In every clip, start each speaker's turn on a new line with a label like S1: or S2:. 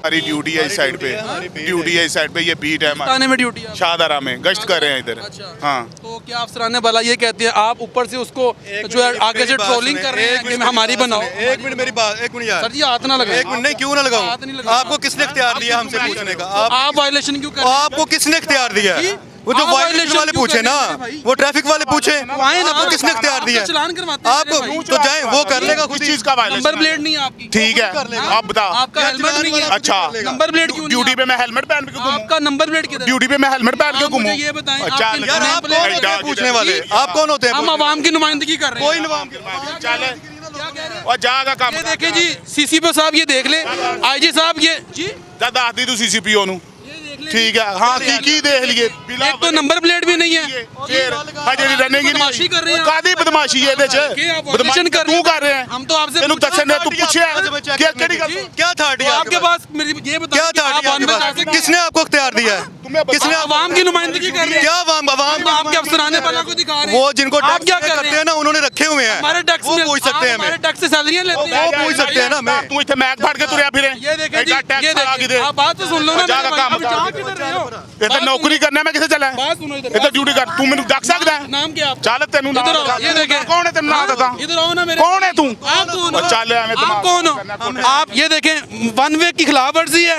S1: हमारी ड्यूटी है इस साइड पे, ड्यूटी है इस साइड पे, ये बीट है हमारी
S2: थाने में ड्यूटी है।
S1: शाहदरा में गश्त कर रहे हैं इधर।
S2: अच्छा।
S1: हाँ
S2: तो क्या अफसरान भला ये कहते हैं आप ऊपर से उसको जो है आगे से ट्रोलिंग कर रहे हैं कि हमारी बनाओ।
S3: एक मिनट मेरी बात, एक मिनट यार
S2: सर जी हाथ ना लगाएं।
S3: एक मिनट नहीं, क्यों ना लगाऊं?
S2: हाथ नहीं लगाना।
S3: आपको किसने इख्तियार दिया हमसे पूछने का?
S2: आप वायलेशन क्यों कर रहे हैं?
S3: आपको किसने इख्तियार दिया है?
S2: जी?
S3: वो जो
S2: आप
S3: वायलेशन
S2: violation
S3: वाले
S2: क्यों
S3: पूछे
S2: कर
S3: ना,
S2: रहे हैं भाई?
S3: वो ट्रैफिक वाले पूछे,
S2: आए ना,
S3: आपको किसने इख्तियार दिया?
S2: आपका चलान करवाते हैं
S3: आपको
S2: भाई।
S3: तो जाए वो कर लेगा खुद
S1: किस
S3: ही।
S1: चीज का वायलेशन?
S2: नंबर प्लेट नहीं है आपकी।
S1: ठीक है, आप बताओ।
S2: आपका हेलमेट नहीं है।
S1: अच्छा,
S2: नंबर प्लेट क्यों नहीं
S1: ड्यूटी
S2: है?
S1: पे मैं हेलमेट पहन के घूमूं?
S2: आपका नंबर प्लेट किधर है?
S1: ड्यूटी पे मैं हेलमेट पहन के
S2: आप
S1: घूमूं?
S2: मुझे ये बताएं,
S1: अच्छा,
S2: आपके
S3: यार आप कौन होते हैं पूछने वाले? आप कौन होते हैं?
S2: हम आवाम की नुमाइंदगी कर रहे हैं।
S3: कोई नवाब
S1: चले
S2: क्या कह रहे हैं?
S1: और जागा काम
S2: ये देखें जी, सीसीपी साहब ये देख ले, आईजी साहब ये जी
S1: दादा दी तू सीसीपीओ नु
S2: ये देख ले।
S1: ठीक है। हाँ की देख लिए
S2: एक तो नंबर प्लेट भी नहीं है।
S1: फिर हजे रनिंग ही
S2: बदमाशी कर रहे हैं।
S1: कादी बदमाशी है ਇਹਦੇ ਚ
S2: कि आप
S1: बदमाशी
S2: violation कर रहे
S1: तू
S2: हैं।
S1: कर रहे हैं।
S2: हम तो आपसे
S1: ਤੈਨੂੰ
S2: पूछ रहे
S1: ਦੱਸਣ
S2: हैं।
S1: ਨੇ तू पूछे क्या केड़ी गल
S3: क्या था
S2: तो आपके पास मेरी ये बताओ
S3: क्या था
S2: आप वन में जा सकते हैं?
S3: किसने आपको इख्तियार दिया है? किसने
S2: आवाम की नुमाइंदगी कर रहे हैं।
S3: क्या आवाम
S2: हम तो आपके अफसराने वाला को दिखा रहे हैं।
S3: वो जिनको
S2: आप
S3: टैक्स
S2: क्या
S3: पे
S2: कर
S3: करते
S2: रहे
S3: हैं ना, उन्होंने रखे हुए हैं,
S2: हमारे टैक्स
S3: वो
S2: में
S3: पूछ सकते हैं
S2: हमारे
S3: हमें।
S2: टैक्स से सैलरियां लेते हैं।
S3: वो पूछ सकते हैं ना हमें।
S1: तू इथे मैक फाड़ के तुरया फिरे
S2: ये देखें जी, ये देखें। आप बात तो सुन लो ना
S1: जागा
S2: मेरे भाई।
S1: काम
S2: अब जा किधर रहे हो?
S1: ਇਹ ਤਾਂ ਨੌਕਰੀ ਕਰਨਾ ਮੈਂ ਕਿੱਥੇ ਚੱਲਾ
S2: बात सुनो इधर।
S1: ਇਹ ਤਾਂ ਡਿਊਟੀ ਕਰ ਤੂੰ ਮੈਨੂੰ ਦੱਸ ਸਕਦਾ ਹੈ?
S2: नाम क्या आपका?
S1: ਚੱਲ ਤੈਨੂੰ ਨਾ
S2: इधर आओ, ये देखें।
S1: ਕੌਣ ਹੈ ਤੈਨੂੰ ਨਾ ਦੱਸਾਂ
S2: इधर आओ ना मेरे।
S1: कौन है तू?
S2: आप कौन हो?
S1: और चल ऐवें
S2: आप
S1: दिमाग
S2: कौन
S1: करना
S2: हो?
S1: कोने।
S2: आप ये देखें, वन वे की खिलाफ वर्जी है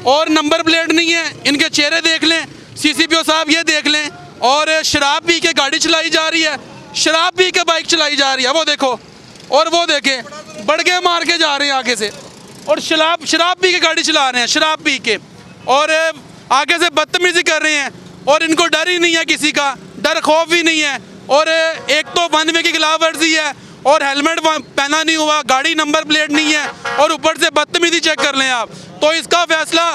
S2: और नंबर प्लेट नहीं है। इनके चेहरे देख लें, सीसीपीओ साहब ये देख लें, और शराब पी के गाड़ी चलाई जा रही है, शराब पी के बाइक चलाई जा रही है। वो देखो, और वो देखें बड़गे मार के जा रहे हैं आगे से, और शराब पी के गाड़ी चला रहे हैं, शराब पी के, और आगे से बदतमीजी कर रहे हैं, और इनको डर ही नहीं है किसी का, डर खौफ भी नहीं है। और एक तो वन वे की खिलाफ वर्जी है, और हेलमेट पहना नहीं हुआ, गाड़ी नंबर प्लेट नहीं है, और ऊपर से बदतमीजी चेक कर लें आप। तो इसका फैसला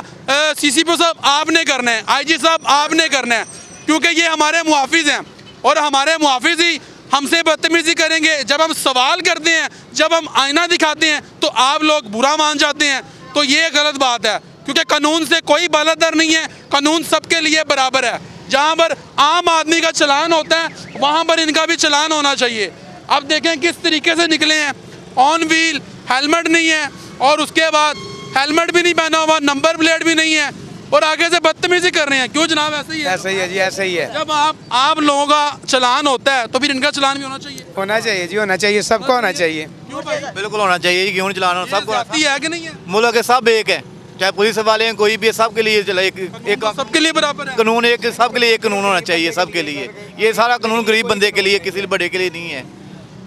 S2: सीसीपी साहब आपने करना है, आईजी साहब आपने करना है, क्योंकि ये हमारे मुहाफिज हैं, और हमारे मुहाफिज ही हमसे बदतमीजी करेंगे। जब हम सवाल करते हैं, जब हम आईना दिखाते हैं, तो आप लोग बुरा मान जाते हैं। तो ये गलत बात है, क्योंकि कानून से कोई बालादर नहीं है, कानून सबके लिए बराबर है। जहाँ पर आम आदमी का चलान होता है, वहाँ पर इनका भी चलान होना चाहिए। अब देखें किस तरीके से निकले हैं, ऑन व्हील, हेलमेट नहीं है, और उसके बाद हेलमेट भी नहीं पहना हुआ, नंबर प्लेट भी नहीं है, और आगे से बदतमीजी कर रहे हैं। क्यों जनाब, ऐसे ही है?
S4: ऐसा ही है जी, ऐसा ही है।
S2: जब आप लोगों का चलान होता है तो फिर इनका चलान भी होना चाहिए।
S4: होना चाहिए जी, होना चाहिए, सबको होना चाहिए।
S2: क्यों भाई?
S5: बिल्कुल होना चाहिए जी, क्यों नहीं चलाना सबको।
S2: जाती है कि नहीं है?
S5: मुल्क के सब एक है, चाहे पुलिस वाले हैं कोई भी है, सबके लिए चला एक
S2: सबके लिए बराबर है।
S5: कानून, एक सबके लिए एक कानून होना चाहिए सबके लिए। ये सारा कानून गरीब बंदे के लिए, किसी बड़े के लिए नहीं है।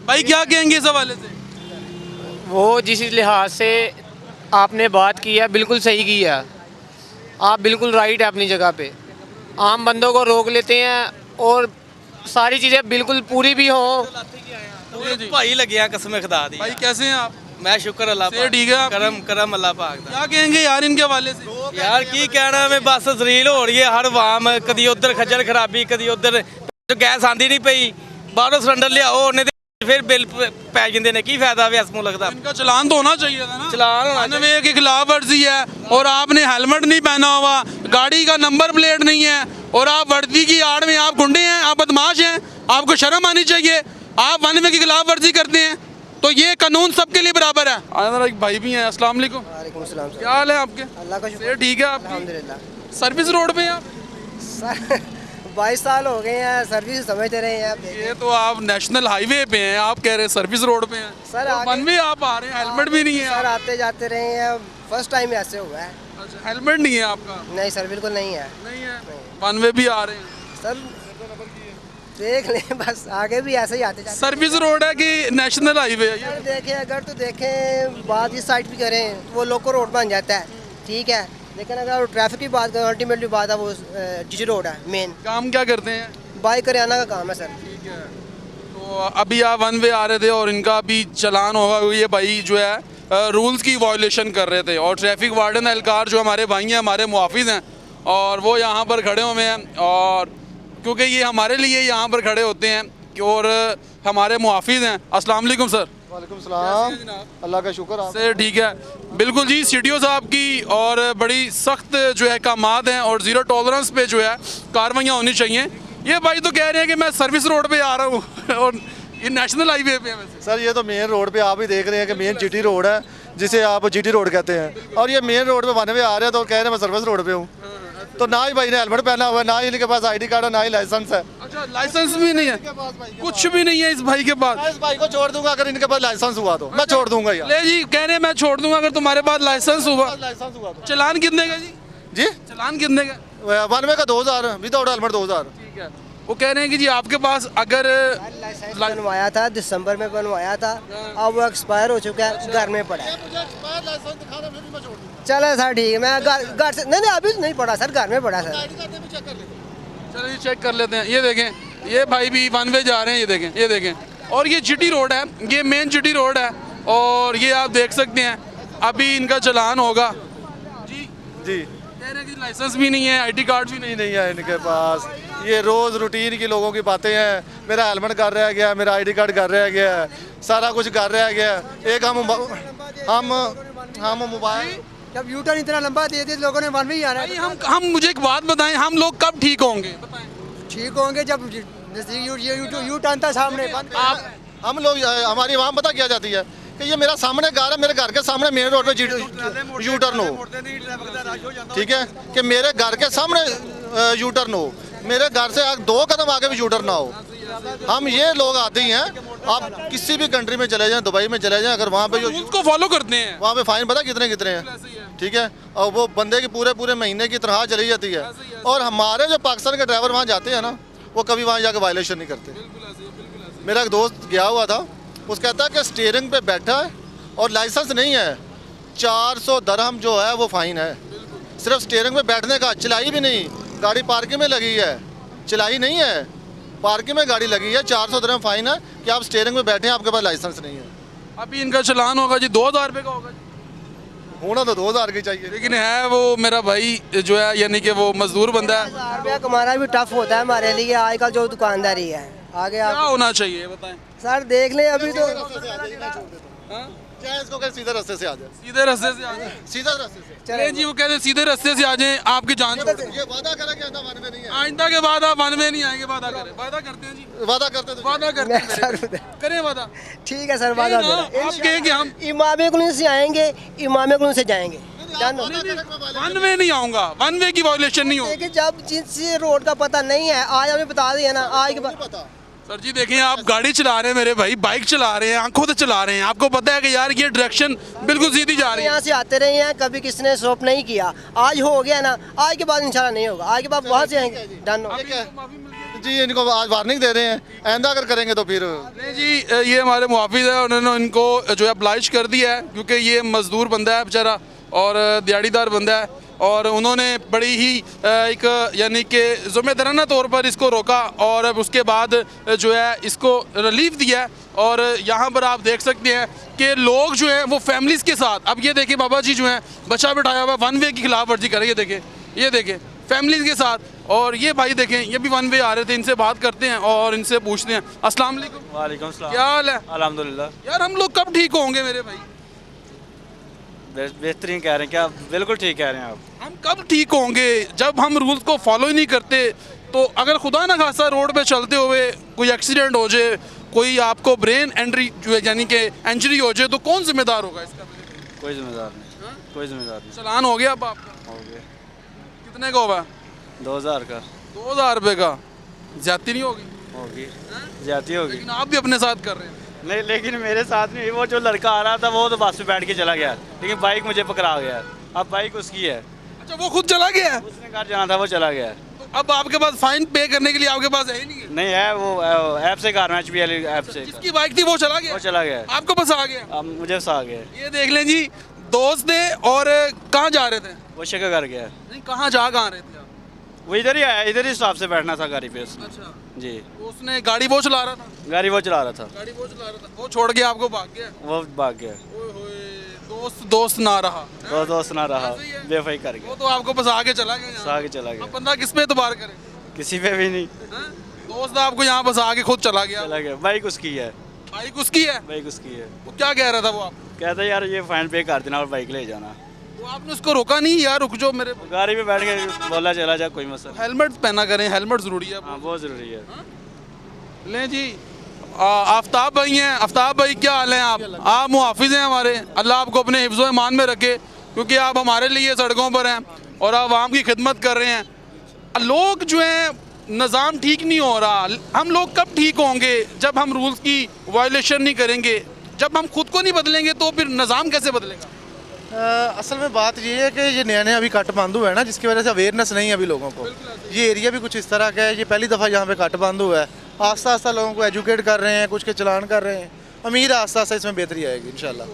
S2: भाई क्या कहेंगे इस हवाले से?
S6: वो जिस लिहाज से आपने बात की है बिल्कुल सही की है। आप बिल्कुल राइट है अपनी जगह पे। आम बंदों को रोक लेते हैं और सारी चीज़ें बिल्कुल पूरी भी हों।
S7: भाई लगे कसम खुदा दी।
S2: भाई कैसे हैं आप?
S7: मैं शुक्र अल्लाह
S2: से ठीक है आप?
S7: करम करम अल्लाह पाक दा।
S2: क्या कहेंगे यार इनके हवाले से?
S7: यार की कहना मैं बस जलील हो रही है हर वाम, कदी उधर खज्जल खराबी, कदी उधर गैस आंदी नहीं पई, बाहरों सिलेंडर लियाओ उन्हें फिर बिल पै जाते हैं। की फायदा वे इस मुल्क का?
S2: इनका चलान तो होना चाहिए था ना।
S7: चलान होना
S2: वन वे की खिलाफ वर्जी है, और आपने हेलमेट नहीं पहना हुआ, गाड़ी का नंबर प्लेट नहीं है, और आप वर्दी की आड़ में आप गुंडे हैं, आप बदमाश हैं, आपको शर्म आनी चाहिए। आप वन वे की खिलाफ वर्जी करते हैं, तो ये कानून सबके लिए बराबर है। हमारा एक भाई भी हैं, अस्सलाम वालेकुम।
S8: वालेकुम सलाम सर।
S2: क्या हाल है आपके?
S8: अल्लाह का
S2: सेहत ठीक है आपकी?
S8: अल्हम्दुलिल्लाह।
S2: सर्विस रोड पे हैं आप?
S8: सर 22 साल हो गए हैं सर्विस समझते रहे हैं आप।
S2: ये तो आप नेशनल हाईवे पे हैं, आप कह रहे हैं सर्विस रोड पे हैं।
S8: सर
S2: और
S8: आगे-
S2: वन वे आप आ रहे हैं, हेलमेट भी नहीं है।
S8: सर आते जाते रहे हैं, फर्स्ट टाइम ऐसे हुआ है।
S2: अच्छा, हेलमेट नहीं है आपका?
S8: नहीं सर बिल्कुल नहीं है।
S2: नहीं है, वन वे भी आ रहे हैं।
S8: सर देख लें बस आगे भी ऐसे ही आते जाते।
S2: सर्विस रोड है कि नेशनल हाईवे है ये?
S8: सर देखें अगर तो देखें बात इस साइड भी करें तो वो लोकल रोड बन जाता है, ठीक है, लेकिन अगर ट्रैफिक की बात करें अल्टीमेटली बात है वो जीजी रोड है मेन।
S2: काम क्या करते हैं?
S8: बाइक करियाना का काम है सर।
S2: ठीक है, तो अभी आप वन वे आ रहे थे और इनका भी चलान होगा, ये भाई जो है रूल्स की वायलेशन कर रहे थे, और ट्रैफिक वार्डन एहलकार जो हमारे भाई हैं, हमारे मुहाफिज हैं, और वो यहाँ पर खड़े हुए हैं, और क्योंकि ये हमारे लिए यहाँ पर खड़े होते हैं, और हमारे मुहाफिज हैं। अस्सलाम वालेकुम सर।
S3: वालेकुम सलाम, अल्लाह का शुक्र। आप
S2: से ठीक है, बिल्कुल जी, सीटीओ साहब की और बड़ी सख्त जो है कामात हैं, और ज़ीरो टॉलरेंस पे जो है कार्रवाइयाँ होनी चाहिए। ये भाई तो कह रहे हैं कि मैं सर्विस रोड पे आ रहा हूँ और ये नेशनल हाईवे पे है वैसे।
S3: सर ये तो मेन रोड पे आप ही देख रहे हैं कि मेन जीटी रोड है, जिसे आप जीटी रोड कहते हैं, और ये मेन रोड पे 92 आ रहे हैं तो कह रहे हैं मैं सर्विस रोड पे हूँ। तो ना ही भाई ने हेलमेट पहना हुआ है, ना ही इनके पास आईडी कार्ड है, ना ही लाइसेंस है।
S2: अच्छा, लाइसेंस भी नहीं है, कुछ भी नहीं है इस भाई के पास।
S3: मैं इस भाई को छोड़ दूंगा अगर इनके पास लाइसेंस हुआ तो, मैं छोड़ दूंगा यार।
S2: ले जी, कह रहे हैं मैं छोड़ दूंगा अगर तुम्हारे पास लाइसेंस हुआ।
S3: लाइसेंस हुआ तो
S2: चलान कितने का जी?
S3: जी
S2: चलान कितने का?
S3: 92 का 2000, विदाउट हेलमेट 2000।
S2: ठीक है, वो कह रहे हैं कि जी आपके पास अगर
S8: लाइसेंस बनवाया था, दिसंबर में बनवाया था, अब वो एक्सपायर हो चुका है, घर में पड़ा है। चलो सर ठीक है, मैं घर से नहीं अभी नहीं पड़ा सर, घर में पड़ा सर।
S2: चलिए चेक कर लेते हैं। ये देखें, ये भाई भी वन वे जा रहे हैं, ये देखें, ये देखें। और ये जीटी रोड है, ये मेन जीटी रोड है, और ये आप देख सकते हैं अभी इनका चलान होगा जी।
S3: जी
S2: कह रहे हैं कि लाइसेंस भी नहीं है, आईडी कार्ड भी नहीं।
S3: नहीं है इनके पास, ये रोज रूटीन की लोगों की बातें हैं। मेरा हेलमेट घर रह गया, मेरा आईडी कार्ड घर रह गया, सारा कुछ घर रह गया। एक हम मोबाइल,
S8: जब यू टर्न इतना लंबा दे दिया लोगों ने, वन में ही आना
S2: भाई हम मुझे एक बात बताएं, हम लोग कब ठीक होंगे? बताएं।
S8: ठीक होंगे जब यू टर्न था सामने।
S3: हम लोग हमारी आवाम पता क्या जाती है कि ये मेरा सामने घर है, मेरे घर के सामने मेन रोड पे यू टर्न हो, ठीक है, कि मेरे घर के सामने यू टर्न हो, मेरे घर से 2 कदम आगे भी यू टर्न ना हो। हम ये लोग आते ही हैं। आप किसी भी कंट्री में चले जाएं, दुबई में चले जाएं, अगर वहाँ पे
S2: रूल्स को फॉलो करते हैं।
S3: वहाँ पे फाइन पता कितने कितने हैं, ठीक है, और वो बंदे की पूरे महीने की तनख्वाह चली जाती है। और हमारे जो पाकिस्तान के ड्राइवर वहाँ जाते हैं ना, वो कभी वहाँ जाकर वायलेशन नहीं करते। मेरा एक दोस्त गया हुआ था, उस कहता है कि स्टीयरिंग पे बैठा है और लाइसेंस नहीं है, 400 दरहम जो है वो फाइन है, सिर्फ स्टीयरिंग पे बैठने का। चलाई भी नहीं, गाड़ी पार्किंग में लगी है, चलाई नहीं है, पार्किंग में गाड़ी लगी है, 400 दरहम फाइन है कि आप स्टीयरिंग में बैठे हैं, आपके पास लाइसेंस नहीं है।
S2: अभी इनका चलान होगा जी 2000 रुपये का होगा जी।
S3: होना तो 2000 की चाहिए,
S2: लेकिन है वो मेरा भाई जो है, यानी कि वो मजदूर बंदा है।
S8: 1000 रुपया कमाना भी टफ होता है हमारे लिए आजकल जो दुकानदारी है। आगे
S2: क्या
S8: आप
S2: होना चाहिए बताएं?
S8: सर देख लें अभी तो
S3: चाहे इसको कहे सीधे रास्ते से आ जाए,
S2: सीधे रास्ते से आ जाए।
S3: सीधा रास्ते से।
S2: चले जी, वो कहते हैं सीधे रास्ते से आ जाएं, आपकी जान छोड़ दें।
S3: ये वादा करा कि आइंदा वन में नहीं है,
S2: आइंदा के बाद आप वन में नहीं आएंगे, वादा करें। वादा करते हैं जी,
S3: वादा करते तो
S2: वादा करते हैं
S8: सर
S2: मेरे। करें वादा।
S8: ठीक है सर, वादा
S2: नहीं ना,
S8: करें।
S2: आप कहें कि हम
S8: इमाम कुल्लू से आएंगे, इमाम कुल्लू से जाएंगे। डन हो।
S2: वन वे नहीं आऊंगा, वन वे की वायलेशन नहीं होगी।
S8: देखिए जब जिस रोड का पता नहीं है, आज हमें बता दिया ना, आज के बाद
S2: सर जी देखिए, आप गाड़ी चला रहे हैं मेरे भाई, बाइक चला रहे हैं, आंखों से चला रहे हैं, आपको पता है कि यार ये डायरेक्शन बिल्कुल सीधी जा रही है।
S8: यहाँ से आते रहे हैं, कभी किसी ने स्टॉप नहीं किया। आज हो गया ना, आज के बाद इंशाल्लाह नहीं होगा, आज के बाद बहुत से आएंगे। डन हो।
S3: जी इनको आज वार्निंग दे रहे हैं, आइंदा अगर करेंगे तो फिर
S2: नहीं जी, ये हमारे मुहाफिज है, उन्होंने इनको जो है अब्लाइज कर दिया है, क्योंकि ये मजदूर बंदा है बेचारा और दिहाड़ीदार बंदा है, और उन्होंने बड़ी ही एक यानी कि ज़िम्मेदाराना तौर पर इसको रोका, और अब उसके बाद जो है इसको रिलीफ दिया। और यहाँ पर आप देख सकते हैं कि लोग जो हैं वो फैमिलीज़ के साथ, अब ये देखिए बाबा जी जो हैं बच्चा बिठाया हुआ वन वे की खिलाफ वर्जी कर रहे हैं, ये देखें फैमिलीज़ के साथ। और ये भाई देखें, ये भी वन वे आ रहे थे, इनसे बात करते हैं और इनसे पूछते हैं। अस्सलाम वालेकुम।
S9: वालेकुम सलाम।
S2: क्या हाल है?
S9: अल्हम्दुलिल्लाह।
S2: यार हम लोग कब ठीक होंगे मेरे भाई?
S9: बेहतरीन कह रहे हैं, क्या बिल्कुल ठीक कह रहे हैं आप।
S2: हम कब ठीक होंगे जब हम रूल्स को फॉलो ही नहीं करते? तो अगर खुदा ना खासा रोड पे चलते हुए कोई एक्सीडेंट हो जाए, कोई आपको ब्रेन इंजरी जो है यानी कि इंजरी हो जाए, तो कौन जिम्मेदार होगा इसका?
S9: कोई जिम्मेदार नहीं, कोई जिम्मेदार नहीं।
S2: चलान हो गया अब आपका?
S9: हो गया।
S2: कितने का होगा?
S9: 2000 का।
S2: 2000 रुपये का? ज्यादती नहीं होगी?
S9: होगी, ज्यादा होगी।
S2: लेकिन आप भी अपने साथ कर रहे हैं।
S9: नहीं, लेकिन मेरे साथ नहीं, वो जो लड़का आ रहा था वो तो बस में बैठ के चला गया, लेकिन बाइक मुझे पकड़ा गया। अब बाइक उसकी है।
S2: अच्छा, वो खुद चला गया है?
S9: उसने घर जाना था, वो चला गया।
S2: तो अब आपके पास फाइन पे करने के लिए आपके पास है ही नहीं है?
S9: नहीं है, वो ऐप से कर रहा है, HBL ऐप से।
S2: जिसकी बाइक थी वो चला गया?
S9: वो चला गया।
S2: आपको बस आ गया?
S9: अब मुझे फंसा गया।
S2: ये देख लें जी, दोस्त थे और कहाँ जा रहे थे?
S9: वो शक्ल कर गया।
S2: नहीं, कहाँ रहे थे आप?
S9: वो इधर ही आया, इधर ही स्टॉप से बैठना था गाड़ी पे उसने।
S2: अच्छा,
S9: जी।
S2: तो उसने गाड़ी वो चला रहा था?
S9: गाड़ी वो चला रहा था।
S2: गाड़ी वो चला रहा था, वो छोड़ के आपको भाग गया?
S9: वो भाग गया।
S2: ओए होए, दोस्त ना रहा।
S9: दो दोस्त ना रहा,
S2: ऐसे ही है।
S9: बेवफाई कर
S2: वो
S9: गया,
S2: तो आपको बस आगे चला गया यहाँ।
S9: आगे चला गया।
S2: अब बंदा किस पे एतबार करे?
S9: किसी पे भी नहीं।
S2: हैं? दोस्त आपको यहाँ बस आगे खुद चला गया।
S9: चला गया। बाइक उसकी है।
S2: बाइक उसकी है?
S9: बाइक उसकी है।
S2: वो क्या कह रहा था वो आप?
S9: कहता यार ये फाइन पे कर देना और बाइक ले जाना।
S2: तो आपने उसको रोका नहीं यार, रुक जाओ मेरे?
S9: गाड़ी पे बैठ के बोला चला जा, कोई मसला।
S2: हेलमेट पहना करें, हेलमेट जरूरी है।
S9: हाँ, बहुत ज़रूरी है।
S2: लें जी, आफ्ताब भाई हैं। आफ्ताब भाई क्या हाल हैं आप मुहाफिज हैं हमारे, अल्लाह आपको अपने हिफ्ज़ ईमान में रखे, क्योंकि आप हमारे लिए सड़कों पर हैं और आवाम की खिदमत कर रहे हैं। लोग जो हैं, निज़ाम ठीक नहीं हो रहा, हम लोग कब ठीक होंगे? जब हम रूल्स की वायलेशन नहीं करेंगे, जब हम खुद को नहीं बदलेंगे तो फिर निज़ाम कैसे बदलेगा?
S3: असल में बात ये है कि ये नया नया अभी कट बंद हुआ है ना, जिसकी वजह से अवेयरनेस नहीं है अभी लोगों को। ये एरिया भी कुछ इस तरह का है, ये पहली दफ़ा यहाँ पे कट बंद हुआ है। आस्ता आस्ता लोगों को एजुकेट कर रहे हैं, कुछ के चलान कर रहे हैं। उम्मीद है आस्ता आस्ता इसमें बेहतरी आएगी इंशाल्लाह।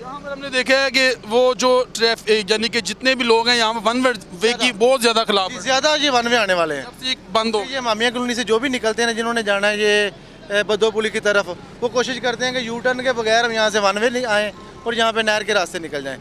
S2: यहाँ पर हमने देखा है कि वो जो ट्रैफिक यानी कि जितने भी लोग हैं यहाँ पर वन वे की बहुत ज़्यादा खिलाफ है।
S3: ज़्यादा ये वन वे आने वाले हैं,
S2: सबसे एक बंद हो
S3: ये मामिया कॉलोनी से जो भी निकलते हैं, जिन्होंने जाना है ये बद्दोपुली की तरफ, वो कोशिश करते हैं कि यू टर्न के बगैर हम यहाँ से वन वे नहीं आएँ और यहाँ पे नहर के रास्ते निकल जाएँ।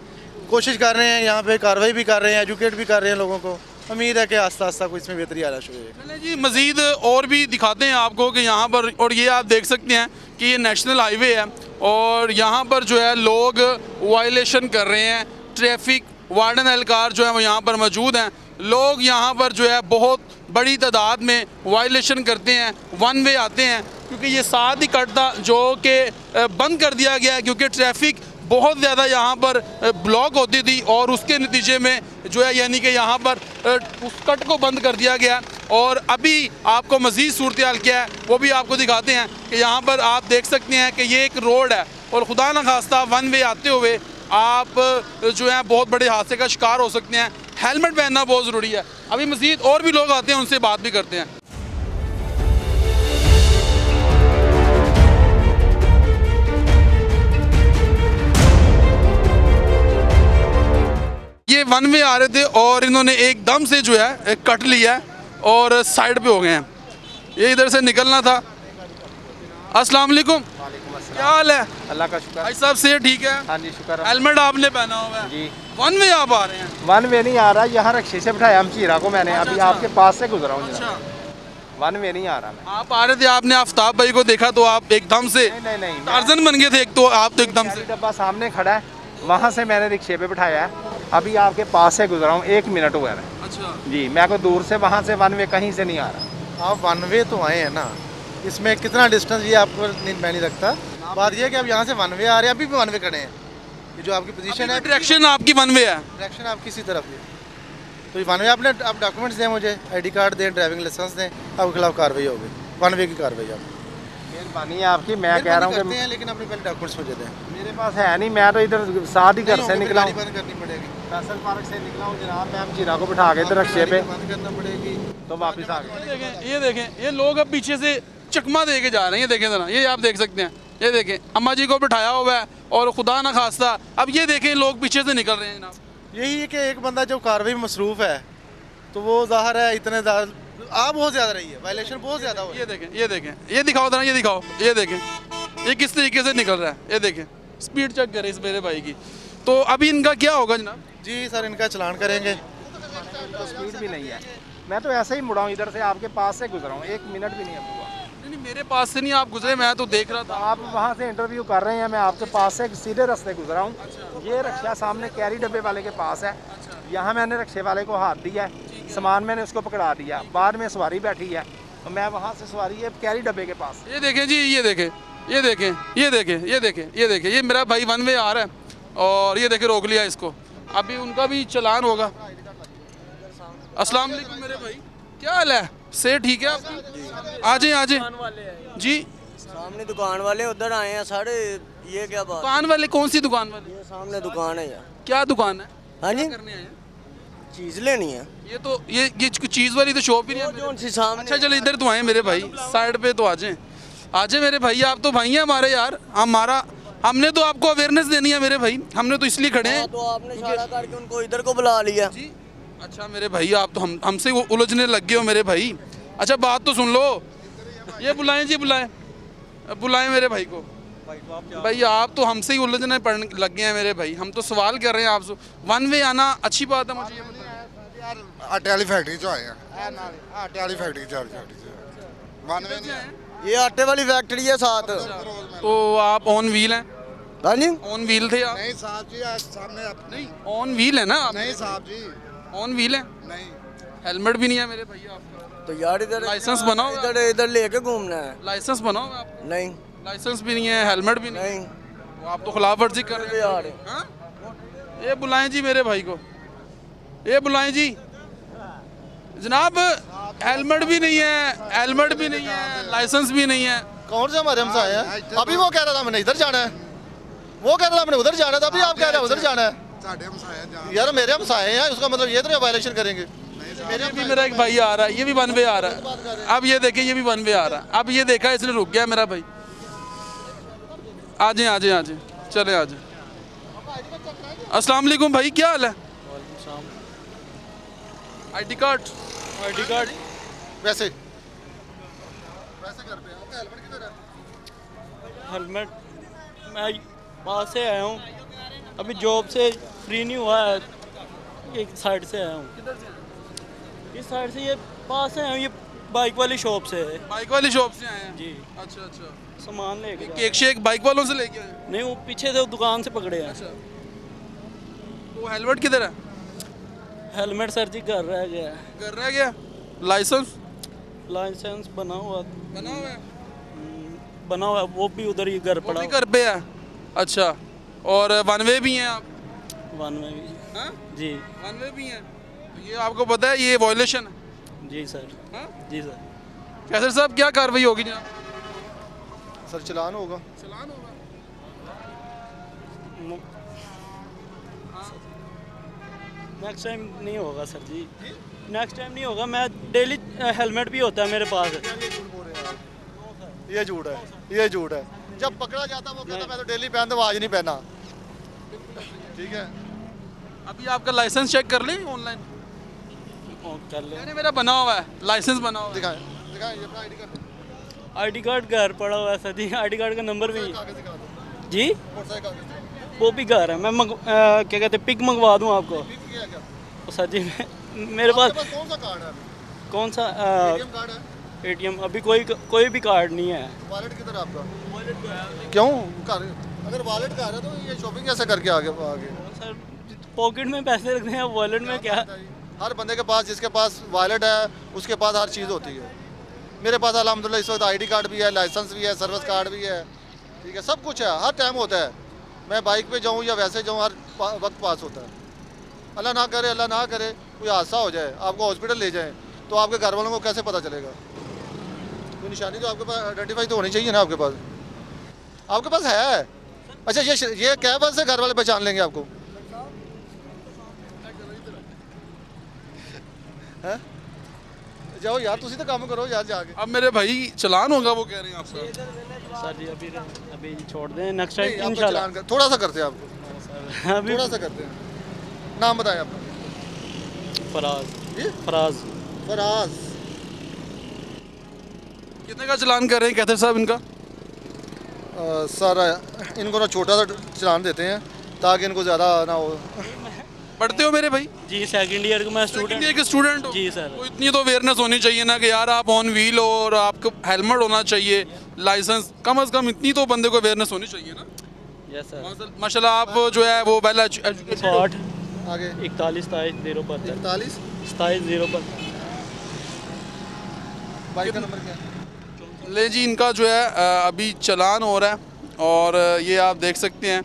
S3: कोशिश कर रहे हैं, यहाँ पे कार्रवाई भी कर रहे हैं, एजुकेट भी कर रहे हैं लोगों को। उम्मीद है कि आस्ता आस्ता कुछ इसमें बेहतरी आना शुरू है।
S2: चलें जी, मज़ीद और भी दिखाते हैं आपको कि यहाँ पर, और ये आप देख सकते हैं कि ये नेशनल हाईवे है और यहाँ पर जो है लोग वायलेशन कर रहे हैं। ट्रैफिक वार्डन एहलकार जो है वो यहाँ पर मौजूद हैं। लोग यहाँ पर जो है बहुत बड़ी तादाद में वायलेशन करते हैं, वन वे आते हैं, क्योंकि ये साथ ही कटता जो कि बंद कर दिया गया है, क्योंकि ट्रैफिक बहुत ज़्यादा यहाँ पर ब्लॉक होती थी और उसके नतीजे में जो है यानी कि यहाँ पर उस कट को बंद कर दिया गया। और अभी आपको मज़ीद सूरत हाल क्या है वो भी आपको दिखाते हैं कि यहाँ पर आप देख सकते हैं कि ये एक रोड है और खुदा न खास्ता वन वे आते हुए आप जो है बहुत बड़े हादसे का शिकार हो सकते हैं। हेलमेट पहनना बहुत ज़रूरी है। अभी मज़ीद और भी लोग आते हैं, उनसे बात भी करते हैं। ये वन वे आ रहे थे और इन्होंने एकदम से जो है कट लिया है और साइड पे हो गए हैं। ये इधर से निकलना था। अस्सलाम वालेकुम, क्या हाल है?
S4: अल्लाह का शुक्र।
S2: भाई साहब से ठीक है?
S4: हाँ जी शुक्र।
S2: हेलमेट आपने पहना हुआ है
S4: जी।
S2: वन वे आप आ रहे हैं?
S4: वन वे नहीं आ रहा, यहाँ रक्शे से बिठाया हम चीरा को मैंने, अभी आपके पास से गुजरा हूँ।
S2: अच्छा,
S4: वन वे नहीं आ रहा मैं।
S2: आप आ रहे थे, आपने आफ्ताब भाई को देखा तो आप एकदम से
S4: नहीं
S2: टार्जन बन गए थे। एक तो आप तो एकदम से
S4: डब्बा सामने खड़ा है, वहाँ से मैंने रिक्शे पे बिठाया है, अभी आपके पास से गुजरा हूँ, 1 मिनट हुआ है।
S2: अच्छा
S4: जी, मैं को दूर से वहाँ से वन वे कहीं से नहीं आ रहा।
S3: आप वन वे तो आए हैं ना, इसमें कितना डिस्टेंस ये आपको मैं नहीं रखता। बात ये है कि अब यहाँ से वन वे आ रहे हैं, अभी भी वन वे खड़े हैं। ये जो आपकी पोजीशन है,
S2: डायरेक्शन आपकी वन वे है।
S3: डायरेक्शन आप किसी तरफ है तो वन वे आपने, आप डॉक्यूमेंट्स दें मुझे, ID कार्ड दें, ड्राइविंग लाइसेंस दें, आपके खिलाफ कार्रवाई होगी। वन वे की कार्रवाई आप
S4: मेहरबानी है आपकी, मैं कह रहा हूँ
S3: करते हैं,
S4: कि
S3: लेकिन अपने पहले डॉक्यूमेंट्स मुझे दें।
S4: मेरे पास है नहीं, मैं तो इधर साथ ही घर से निकला हूँ,
S3: बंद करनी पड़ेगी,
S4: फैसल पार्क से निकला हूँ जनाब। मैं चीरा को बिठा के इधर रक्शे पे
S3: बंद करना पड़ेगी।
S4: तो वापस आ गए।
S2: ये देखें, ये लोग अब पीछे से चकमा दे के जा रहे हैं। ये देखें जरा, ये आप देख सकते हैं। ये देखें, अम्मा जी को बिठाया हुआ है और खुदा ना खास्ता अब ये देखें लोग पीछे से निकल रहे हैं जनाब।
S3: यही है कि एक बंदा जब कार्रवाई में मसरूफ़ है तो वो ज़ाहिर है इतने आप बहुत ज़्यादा रही है, वायलेशन बहुत ज़्यादा हो रही है।
S2: ये देखें, ये देखें, ये दिखाओ जरा, ये दिखाओ, ये देखें ये किस तरीके से निकल रहा है। ये देखें, स्पीड चेक करें इस मेरे भाई की। तो अभी इनका क्या होगा जनाब?
S3: जी सर, इनका चलान करेंगे।
S4: तो स्पीड भी नहीं है, मैं तो ऐसे ही मुड़ा हूँ, इधर से आपके पास से गुजरा हूँ, 1 मिनट भी नहीं हुआ।
S2: नहीं, मेरे पास से नहीं आप गुजरे, मैं तो देख रहा था।
S4: आप वहाँ से इंटरव्यू कर रहे हैं, मैं आपके पास से सीधे रास्ते गुजरा हूँ। ये रक्षा सामने कैरी डब्बे वाले के पास है, यहाँ मैंने रक्षे वाले को हाथ दिया है, सामान मैंने उसको पकड़ा दिया, बाद में सवारी बैठी है और मैं वहाँ से सवारी है कैरी डब्बे के पास।
S2: ये देखें जी, ये देखें, ये देखें, ये देखें, ये देखें, ये देखें, ये मेरा भाई वन वे आ रहा है और ये देखें रोक लिया इसको। अभी उनका भी चलान होगा। अस्सलाम वालेकुम मेरे भाई, क्या हाल है? से ठीक है आपकी? आ जाए, आ जाए जी।
S8: सामने दुकान वाले उधर आए हैं साढ़े, ये क्या बात?
S2: दुकान वाले? कौन सी दुकान वाले?
S8: ये सामने दुकान है यार।
S2: क्या दुकान है?
S8: हाँ जी,
S2: करने आए हैं?
S8: चीज लेनी है।
S2: ये तो ये चीज़ वाली तो शॉप ही नहीं है
S8: कौन
S2: मेरे।
S8: सी सामने?
S2: अच्छा चलो इधर तो आए मेरे भाई, साइड पे तो आ जाए, आ जाए मेरे भाई। आप तो भाई हैं हमारे यार, हमने तो आपको अवेयरनेस देनी है मेरे भाई, हमने तो इसलिए खड़े हैं।
S8: तो आपने इशारा करके उनको इधर को बुला लिया।
S2: जी अच्छा मेरे भाई, आप तो हमसे उलझने लग गए हो मेरे भाई। अच्छा बात तो सुन लो, ये बुलाएं जी, बुलाएं मेरे भाई को। भाई आप तो हमसे ही उलझने पड़ने लग गए हैं मेरे भाई, हम तो सवाल कर रहे हैं आपसे। वन वे आना अच्छी बात है, मुझे ये बताइए।
S1: आटे वाली फैक्ट्री चो आए हैं, आटे वाली फैक्ट्री वन वे नहीं है।
S8: ये आटे वाली फैक्ट्री है साथ।
S2: तो आप ऑन व्हील हैं?
S8: हाँ जी,
S2: ऑन व्हील थे आप?
S1: नहीं साहब जी, आज सामने आप
S2: नहीं ऑन व्हील है ना आप?
S1: नहीं साहब जी,
S2: ऑन व्हील है?
S1: नहीं।
S2: हेलमेट भी नहीं है मेरे भैया आपका।
S10: तो यार इधर
S2: लाइसेंस बनाओ।
S10: इधर इधर लेके घूमना है।
S2: लाइसेंस बनाओ आप।
S10: नहीं
S2: लाइसेंस भी नहीं है, हेलमेट भी नहीं,
S10: नहीं
S2: वो आप तो खिलाफ वर्जी कर रहे हैं
S10: यार
S2: हाँ? ये बुलाएं जी मेरे भाई को, ये बुलाएं जी जनाब। हेलमेट भी नहीं है, हेलमेट भी नहीं है, लाइसेंस भी नहीं है।
S3: कौन से हमारे हमसाए हैं? अभी वो कह रहा था मैंने इधर जाना है, वो कह रहा था मैंने उधर जाना था, अभी आप कह रहे हैं उधर जाना है। यार मेरे हमसाए हैं, उसका मतलब ये तो नहीं वायलेशन करेंगे।
S2: ये भी मेरा एक भाई आ रहा है, ये भी वन वे आ रहा है। अब ये देखें, ये भी वन वे आ रहा है। अब ये देखा इसलिए रुक गया मेरा भाई। आ जाए आ जाए आ जाए, चले आ जाए। अस्सलाम वालेकुम भाई, क्या हाल है? आईडी कार्ड
S3: वैसे
S9: हेलमेट मैं पास से आया हूँ, अभी जॉब से फ्री नहीं हुआ है, एक साइड से आया हूँ, इस साइड से, ये पास से आया हूँ, ये बाइक वाली शॉप से है।
S2: बाइक वाली शॉप से आए हैं
S9: जी,
S2: अच्छा अच्छा।
S9: सामान लेके
S2: केक शेक बाइक वालों से लेके आए हैं?
S9: नहीं, वो पीछे से दुकान से पकड़े हैं।
S2: वो हेलमेट किधर है?
S9: हेलमेट सर जी घर रह गया है,
S2: कर रह गया। लाइसेंस
S9: लाइसेंस बना हुआ
S2: है,
S9: वो भी उधर ही घर
S2: वो
S9: पड़ा
S2: भी घर पे है। अच्छा, और वन वे भी हैं आप?
S9: वन में भी।
S2: हाँ
S9: जी
S2: वन वे भी हैं, तो ये आपको पता है ये वायलेशन है?
S9: जी सर।
S2: हाँ?
S9: जी सर।
S2: कैसर साहब क्या कार्रवाई होगी जनाब?
S3: सर चलान होगा।
S2: चलान होगा।
S9: नेक्स्ट टाइम नहीं होगा सर जी, नेक्स्ट टाइम नहीं होगा। मैं डेली हेलमेट भी होता है मेरे पास।
S3: ये झूठ है, ये झूठ है। जब पकड़ा जाता वो कहता मैं तो डेली पहनता हूँ, आज नहीं पहना। ठीक है,
S2: अभी आपका लाइसेंस चेक कर लें ऑनलाइन?
S9: कर ले।
S2: मैंने मेरा बना हुआ है, लाइसेंस बना हुआ है।
S3: दिखाएं दिखाएं ये अपना आईडी कार्ड।
S9: आईडी कार्ड घर पड़ा हुआ है सर जी, आईडी कार्ड का नंबर भी
S3: कागज दिखा दो,
S9: जी,
S3: मोटरसाइकिल कागज।
S9: वो भी घर है। मैं क्या कहते हैं, पिक मंगवा दूँ आपको?
S3: क्या क्या
S9: तो सर जी मेरे पास
S3: आपके पास कौन सा कार्ड है?
S9: कौन सा
S3: एटीएम कार्ड है?
S9: एटीएम अभी कोई भी कार्ड नहीं है।
S3: वॉलेट किधर है आपका? क्यों घर? अगर वॉलेट का है तो ये शॉपिंग कैसे करके आगे आगे?
S9: सर पॉकेट में पैसे रखते हैं, वॉलेट में क्या?
S3: हर बंदे के पास, जिसके पास वॉलेट है उसके पास हर चीज़ होती है। मेरे पास अल्हम्दुलिल्लाह इस वक्त आईडी कार्ड भी है, लाइसेंस भी है, सर्विस कार्ड भी है, ठीक है, सब कुछ है, हर टाइम होता है। मैं बाइक पे जाऊँ या वैसे जाऊँ, हर वक्त पास होता है। अल्लाह ना करे कोई हादसा हो जाए, आपको हॉस्पिटल ले जाएं, तो आपके घर वालों को कैसे पता चलेगा? कोई निशानी तो आपके पास आइडेंटिफाई तो होनी चाहिए ना आपके पास। आपके पास है? अच्छा, ये क्या बात से घर वाले पहचान लेंगे आपको? हैं? जाओ यार, तुसी तो काम करो यार जाके।
S2: अब मेरे भाई चलान होगा, वो कह रहे हैं आपका।
S9: सर जी अभी छोड़ दें, नेक्स्ट
S3: नहीं,
S9: टाइम
S3: आप तो
S9: इंशाल्लाह।
S3: चलान थोड़ा सा करते हैं आपको,
S9: अभी
S3: थोड़ा सा करते हैं। नाम बताएं आपका।
S9: फराज।
S3: फराज।
S2: कितने का चलान कर रहे हैं कहते साहब इनका?
S3: सर इनको ना छोटा सा चलान देते हैं ताकि इनको ज़्यादा ना हो।
S2: पढ़ते हो मेरे भाई?
S9: जी सेकंड ईयर का मैं
S2: सेकंड ईयर
S9: स्टूडेंट।
S2: के स्टूडेंट हो?
S9: जी सर।
S2: तो इतनी तो अवेयरनेस होनी चाहिए ना कि यार आप ऑन व्हील हो और आपको हेलमेट होना चाहिए, लाइसेंस, कम से कम इतनी तो बंदे को अवेयरनेस होनी चाहिए ना।
S9: Yes sir.
S2: माशाल्लाह आप जो है वो वेल एजुकेटेड।
S9: 60
S3: आगे
S9: 41 27 0
S3: 41
S9: 27 0
S3: बाइक का नंबर क्या है?
S2: ले जी, इनका जो है अभी चलान हो रहा है और ये आप देख सकते हैं,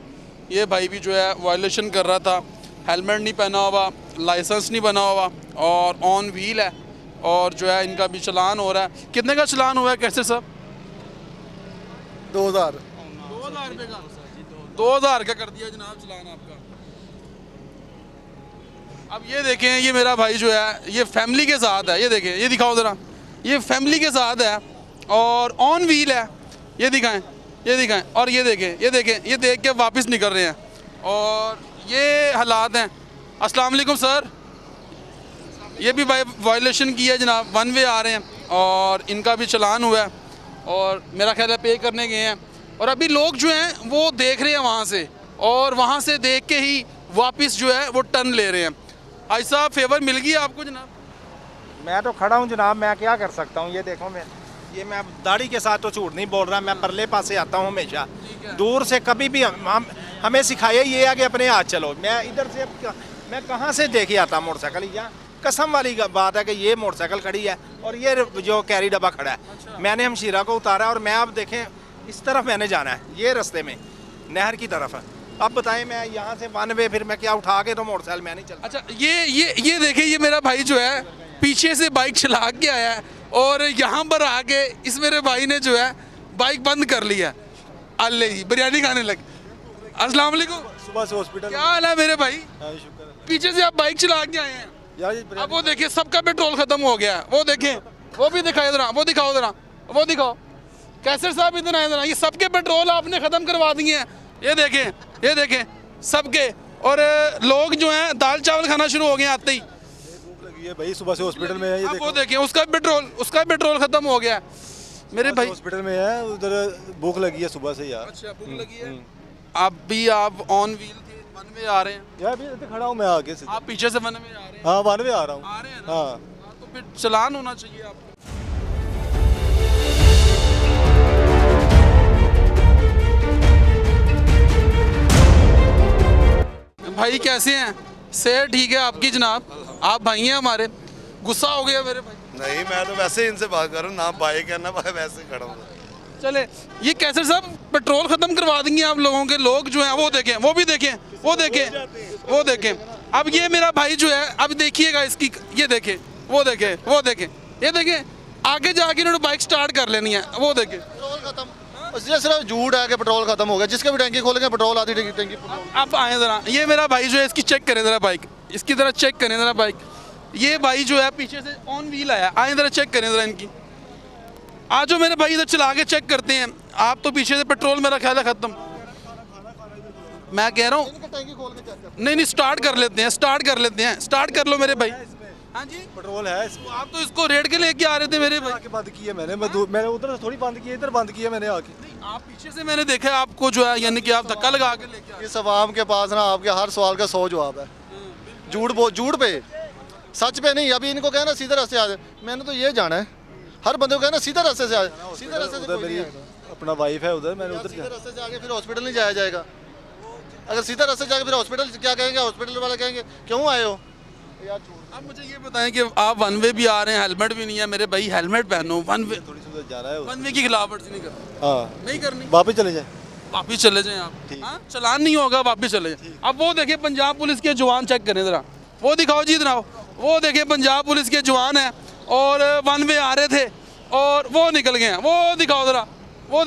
S2: ये भाई भी जो है वायलेशन कर रहा था, हेलमेट नहीं पहना हुआ, लाइसेंस नहीं बना हुआ और ऑन व्हील है, और जो है इनका भी चलान हो रहा है। कितने का चलान हुआ है कैसे साहब?
S3: 2000।
S2: 2000 रुपये का? 2000 का कर दिया जनाब चलान आपका। अब ये देखें, ये मेरा भाई जो है ये फैमिली के साथ है, ये देखें, ये दिखाओ ज़रा, ये फैमिली के साथ है और ऑन व्हील है, ये दिखाएं और ये देखें, ये देख के वापस निकल रहे हैं और ये हालात हैं। अस्सलाम वालेकुम सर, ये भी वायलेशन किया जनाब, वन वे आ रहे हैं और इनका भी चलान हुआ है और मेरा ख्याल है पे करने गए हैं और अभी लोग जो हैं वो देख रहे हैं वहाँ से, और वहाँ से देख के ही वापस जो है वो टर्न ले रहे हैं। आई साहब फेवर मिल गई आपको जनाब?
S4: मैं तो खड़ा हूँ जनाब, मैं क्या कर सकता हूँ? ये देखो, मैं दाढ़ी के साथ तो झूठ नहीं बोल रहा, मैं परले पास से आता हूँ हमेशा, दूर से। कभी भी हमें सिखाया ये है कि अपने हाथ चलो। मैं इधर से मैं कहाँ से देखे आता मोटरसाइकिल, यहाँ कसम वाली बात है कि ये मोटरसाइकिल खड़ी है और ये जो कैरी डब्बा खड़ा है। मैंने हमशीरा को उतारा और मैं अब देखें इस तरफ मैंने जाना है, ये रास्ते में नहर की तरफ है। अब बताएं मैं यहाँ से वन वे फिर मैं क्या उठा के तो मोटरसाइकिल मैं नहीं चलता।
S2: अच्छा ये देखिए, ये मेरा भाई जो है पीछे से बाइक चला के आया है और यहाँ पर आके इस मेरे भाई ने जो है बाइक बंद कर लिया। अल्ले ही बिरयानी खाने लगे। अस्सलाम वालेकुम।
S3: सुबह से हॉस्पिटल।
S2: क्या हाल है मेरे भाई?
S3: शुक्र
S2: पीछे से आप बाइक चला के आए हैं
S3: यार।
S2: अब वो देखिए सबका पेट्रोल खत्म हो गया है। वो देखें, वो भी दिखाए जरा, वो दिखाओ जरा, वो दिखाओ। कैसर साहब इधर आए जरा, ये सबके पेट्रोल आपने खत्म करवा दिए हैं। ये देखें सबके। और लोग जो हैं दाल चावल खाना शुरू हो गए आते ही।
S3: भूख लगी है भाई, सुबह से हॉस्पिटल में है। ये
S2: अब
S3: देखो
S2: वो देखें उसका पेट्रोल खत्म हो गया है मेरे भाई।
S3: हॉस्पिटल में है, उधर भूख लगी है सुबह से यार।
S2: अच्छा, भूख लगी है। आप ऑन व्हील थे, वन वे आ रहे हैं।
S3: यार अभी तो खड़ा हूँ मैं आगे से।
S2: आप पीछे से वन वे आ रहे हैं।
S3: हाँ वन वे आ रहा हूँ।
S2: आ रहे हैं ना?
S3: हाँ
S2: हाँ, तो फिर चलान होना चाहिए आपको। भाई कैसे हैं? सेहत ठीक है आपकी जनाब? आप भाई हैं हमारे। गुस्सा हो गया मेरे भाई?
S1: नहीं, मैं तो वैसे ही इनसे बात कर रहा हूँ, ना बाइक है ना वैसे खड़ा हूँ।
S2: चले, ये कैसे साहब पेट्रोल खत्म करवा देंगे आप लोगों के। लोग जो हैं वो देखें, वो भी देखें, वो देखें। अब ये मेरा भाई जो है, अब देखिएगा इसकी, ये देखें, वो देखें, ये देखें। आगे जाके इन्होंने बाइक स्टार्ट कर लेनी है। वो देखें,
S3: पेट्रोल खत्म। ये सिर्फ झूठ है कि पेट्रोल खत्म हो गया। जिसके भी टैंकी खोलेंगे पेट्रोल आती टैंकी।
S2: अब आए जरा, ये मेरा भाई जो है इसकी चेक करें जरा बाइक, इसकी तरह चेक करें जरा बाइक। ये भाई जो है पीछे से ऑन व्हील आया। आए जरा चेक करें जरा इनकी। आज जो मेरे भाई इधर चला के चेक करते हैं। आप तो पीछे से पेट्रोल मेरा ख्याल है खत्म। मैं कह रहा हूँ नहीं, स्टार्ट कर लेते हैं, स्टार्ट कर लो मेरे भाई। हाँ जी,
S3: पेट्रोल है इसमें।
S2: आप तो इसको रेड के लेके आ रहे थे मेरे भाई।
S3: आके बंद की है मैंने उधर से थोड़ी बंद की है, इधर बंद की है मैंने आके।
S2: आप पीछे से मैंने देखा आपको जो है, यानी कि आप धक्का लगा के लेके आए।
S3: इस अवाम के पास ना आपके हर सवाल का 100 जवाब है। झूठ पे, सच पे नहीं। अभी इनको कहना सीधे रास्ते आ जाए, मैंने तो ये जाना है। हर बंदे को कहना सीधे रास्ते से आ जाए। सीधे रास्ते से मेरी अपना वाइफ है उधर, मैंने उधर सीधे रास्ते से आगे फिर हॉस्पिटल नहीं जाया जाएगा। अगर सीधा रास्ते जाके फिर हॉस्पिटल क्या कहेंगे? हॉस्पिटल वाले कहेंगे क्यों आए हो यार।
S2: अब मुझे ये बताएं कि आप वन वे भी आ रहे हैं, हेलमेट भी नहीं है मेरे भाई। हेलमेट पहनो। वन वे
S3: थोड़ी सी जा रहा है।
S2: वन वे की खिलाफवर्जी नहीं करनी।
S3: हाँ
S2: नहीं करनी।
S3: वापस चले जाए।
S2: वापिस चले जाएं आप। हाँ, चलान नहीं होगा, वापिस चले जाएं। अब वो देखिए पंजाब पुलिस के जवान, चेक करें जरा। वो दिखाओ जी जनाब, वो देखिए पंजाब पुलिस के जवान हैं और वन वे आ रहे थे और वो निकल गए हैं। वो दिखाओ जरा, वो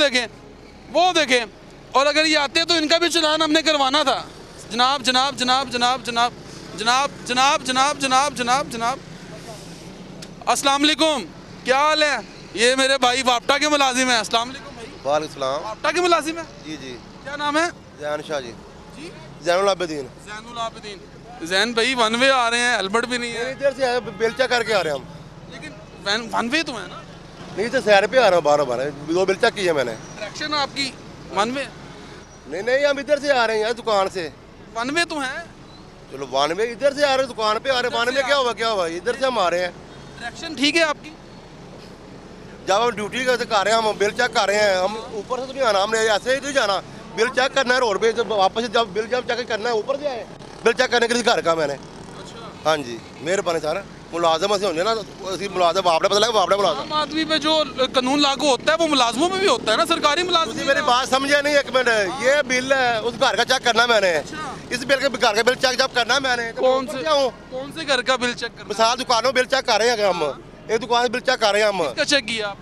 S2: देखें। और अगर ये आते तो इनका भी चलान हमने करवाना था। जनाब जनाब जनाब जनाब जनाब जनाब जनाब जनाब जनाब जनाब जनाब अस्सलाम वालेकुम। क्या हाल है? ये मेरे भाई वापटा के मुलाजिम हैं। अस्सलाम वालेकुम भाई।
S3: वालेकुम सलाम।
S2: वापटा के मुलाजिम है?
S3: जी जी।
S2: क्या नाम है?
S3: जैन शाह जी।
S2: जी,
S3: जैनुल आबिदीन।
S2: जैनुल आबिदीन। जैन भाई वन वे आ रहे हैं, हेलमेट भी नहीं है।
S3: इधर से आए, बेलचा करके आ रहे हैं हम।
S2: लेकिन वन वे तो है ना?
S3: नहीं तो सैर पे आ रहा हूँ 12 2 बेलचा की है मैंने।
S2: डायरेक्शन आपकी वन वे?
S3: नहीं हम इधर से आ रहे हैं यार, दुकान से।
S2: वन वे तो है।
S3: चलो वन वे इधर से आ रहे हैं, दुकान पे आ रहे हैं। वन वे क्या हुआ इधर से हम आ रहे हैं।
S2: डायरेक्शन ठीक है आपकी?
S3: जब हम ड्यूटी कर रहे हैं, हम बिल चेक कर रहे हैं। हम ऊपर से तो नहीं आना, हमने ऐसे ही नहीं जाना। बिल चेक करना है रोड पे, जब वापस जब बिल जब चेक करना है ऊपर से आए। बिल चेक करने के लिए घर का मैंने। हाँ जी, मेहरबानी सर। मुलाजम ऐसे होंगे ना, मुलाजम आपने पता लगा, आपने मुलाजम।
S2: आम आदमी पे जो कानून लागू होता है वो मुलाजमों में भी होता है ना, सरकारी मुलाजिम।
S3: मेरी बात समझे नहीं, एक मिनट। ये बिल है, उस घर का चेक करना मैंने। इस बिल के घर का बिल चेक जब करना मैंने,
S2: कौन से घर का बिल चेक करना?
S3: मिसाल दुकानों बिल चेक कर रहे हैं हम। एक दुकान बिल चेक कर रहे हैं हम।
S2: किसका चेक किया आप?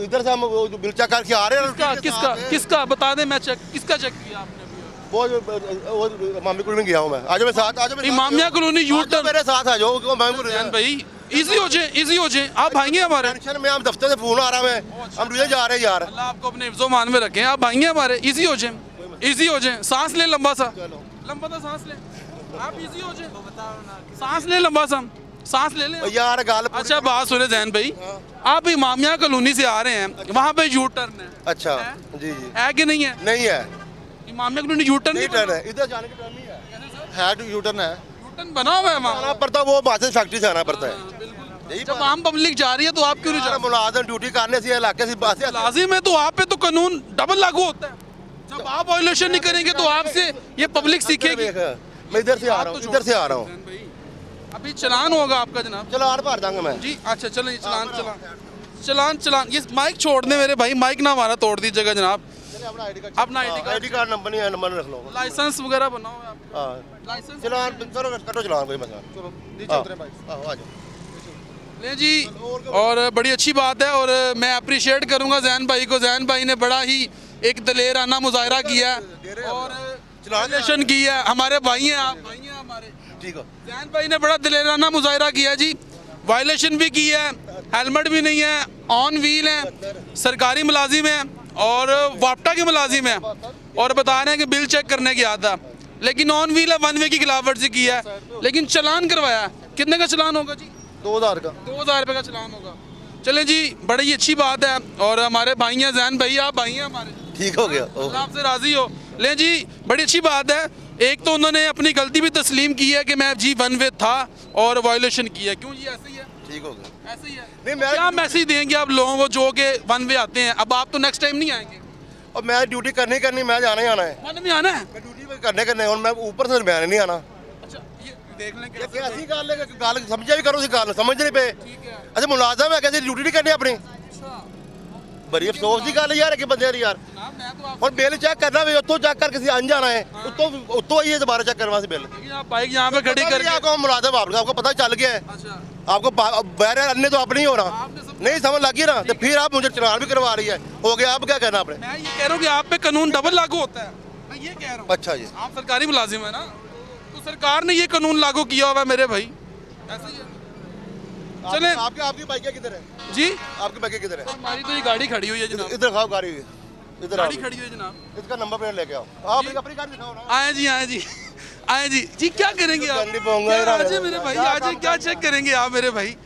S3: इधर से हम वो जो बिल चेक करके आ रहे हैं।
S2: किसका बता दें, मैं चेक किसका चेक किया आपने?
S3: वो इमामी कॉलोनी गया हूँ मैं। आज मेरे साथ, आज
S2: इमामिया कॉलोनी यू टर्न
S3: मेरे साथ आ जाओ।
S2: भाई इजी हो जाए, आप भाएंगे हमारे।
S3: टेंशन में हम दफ्तर से फोन आ रहा है, हम रुझे जा रहे हैं यार।
S2: अल्लाह आपको अपने हिफ्ज़ो मान में रखें। आप भाएंगे हमारे। इजी हो जाए, सांस ले लंबा सा सांस ले। आप इजी हो जाए, सांस ले लंबा सा, सांस ले लें
S3: यार। गाल
S2: अच्छा बात सुने जैन भाई, आप इमामिया कॉलोनी से आ रहे हैं, वहाँ पे यू टर्न है।
S3: अच्छा जी जी।
S2: है कि नहीं है?
S3: नहीं है,
S2: इमामिया कॉलोनी यू टर्न
S3: नहीं टर्न है। इधर जाने की टर्न नहीं है। यू टर्न है,
S2: यू टर्न बना हुआ है वहाँ।
S3: आना पड़ता, वो बात फैक्ट्री से आना पड़ता है।
S2: जब आम पब्लिक जा रही है तो आप क्यों नहीं जा रहे?
S3: मुलाजिम ड्यूटी करने से इलाके से बात
S2: लाजिम है तो आप पे तो कानून डबल लागू होता है। जब आप वायलेशन नहीं करेंगे तो आपसे ये पब्लिक सीखेगी।
S3: मैं इधर से आ रहा हूँ, इधर से आ रहा हूँ।
S2: अभी चलान होगा आपका जनाब।
S3: चलान भर दूंगा मैं।
S2: जी अच्छा चलें जी, चलान चलान चलान चलान। ये माइक छोड़ दें मेरे भाई, माइक ना हमारा तोड़ दीजिएगा जनाब।
S3: अपना आईडी कार्ड,
S2: अपना आईडी कार्ड
S3: नंबर नहीं है, नंबर रख लो।
S2: लाइसेंस वगैरह बनाओ आप।
S3: हाँ
S2: लाइसेंस
S3: चलान करो, करो चलान, कोई मसला। चलो नीचे उतरे भाई, आ जाओ।
S2: ले जी, और बड़ी अच्छी बात है और मैं अप्रिशिएट करूंगा जैन भाई को। जैन भाई ने बड़ा ही एक दलेराना मुजाहरा किया है और वायलेशन की है। हमारे भाई हैं आप, भाई हैं हमारे।
S3: ठीक हो।
S2: जैन भाई ने बड़ा दलेराना मुजाहरा किया जी, वायलेशन भी की है, हेलमेट भी नहीं है, ऑन व्हील है, सरकारी मुलाजिम है और वापटा के मुलाजिम है और बता रहे हैं कि बिल चेक करने गया था, लेकिन ऑन व्हील है, वन वे की खिलाफ वर्जी की है, लेकिन चलान करवाया। कितने का चलान होगा जी?
S3: 2000 का।
S2: 2000 रुपये का चलान होगा। चलें जी, बड़ी अच्छी बात है और हमारे भाई हैं जैन भाई, आप भाई हैं हमारे।
S3: ठीक हो गया।
S2: अल्लाह आपसे राजी हो। ले जी, बड़ी अच्छी बात है। एक तो उन्होंने अपनी गलती भी तस्लीम की है कि मैं जी वन वे था और वायलेशन की है। क्यों जी, ऐसे ही है?
S3: ठीक हो गया।
S2: ऐसे ही है।
S3: नहीं, मैं
S2: क्या मैसेज देंगे आप लोगों को जो कि वन वे आते हैं? अब आप तो नेक्स्ट टाइम नहीं आएंगे।
S3: और मैं ड्यूटी करनी, मैं जाना ही आना है।
S2: वन में आना है।
S3: मैं ड्यूटी करने और मैं ऊपर से मैं नहीं आना।
S2: अच्छा, ये देख लें
S3: ये कैसी गल है, गल समझिया भी करो, गल समझ नहीं पे। अच्छा मुलाजम है, कैसे ड्यूटी नहीं करनी अपनी? बड़ी अफसोस की गल यार कि बंदे यार और बिल चेक करना भी उतो चेक कर किसी अन जाना है, उतो ही दोबारा चेक करवा से बिल।
S2: आप बाइक यहाँ पे खड़ी करके
S3: आपको मुलाजम आपको पता चल गया है। आपको बैर अन्य तो अपनी ही हो रहा नहीं समझ लगी ना, तो फिर आप मुझे चलान भी करवा रही है। हो गया, आप क्या करना आपने?
S2: मैं ये कह रहा हूँ कि आप पे कानून डबल लागू होता है, मैं ये कह रहा हूँ।
S3: अच्छा जी,
S2: आप सरकारी मुलाजिम है ना, तो सरकार ने ये कानून लागू किया हुआ है मेरे भाई, ऐसे ही है। चले,
S3: आपकी बाइक किधर है
S2: जी?
S3: आपकी बाइक किधर है?
S2: हमारी तो ये गाड़ी खड़ी हुई है जनाब।
S3: इधर खाओ गाड़ी, इधर
S2: गाड़ी खड़ी हुई है जनाब।
S3: इसका नंबर प्लेट लेके आओ। आप अपनी गाड़ी दिखाओ ना।
S2: आए जी, आए जी, आए जी। जी क्या करेंगे आप?
S3: गंदी पोंगा
S2: क्या
S3: है।
S2: आज है मेरे भाई, आज है, क्या चेक करेंगे आप मेरे भाई?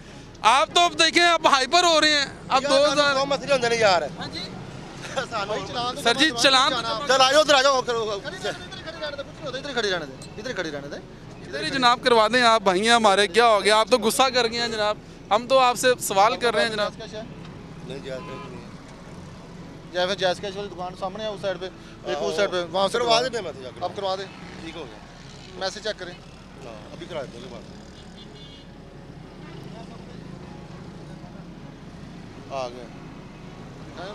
S2: आप तो अब देखें, आप हाइपर हो रहे हैं। अब 2000
S3: मसले होंगे नहीं यार।
S2: सर जी चलान
S3: चल आ जाओ, उधर आ जाओ, इधर खड़ी रहने दे, इधर खड़ी रहने दे।
S2: इधर ही जनाब करवा दें। आप भाई हैं हमारे, क्या हो गया? आप तो गुस्सा कर गए हैं जनाब, हम तो आपसे सवाल कर रहे हैं जनाब।
S3: जैसे जैस कैश वाली दुकान सामने है उस साइड पे, एक उस साइड पे, वहाँ से करवा दे। अब करवा दे, ठीक हो गया। मैसेज चेक करें, अभी करा देते हैं। आ गए,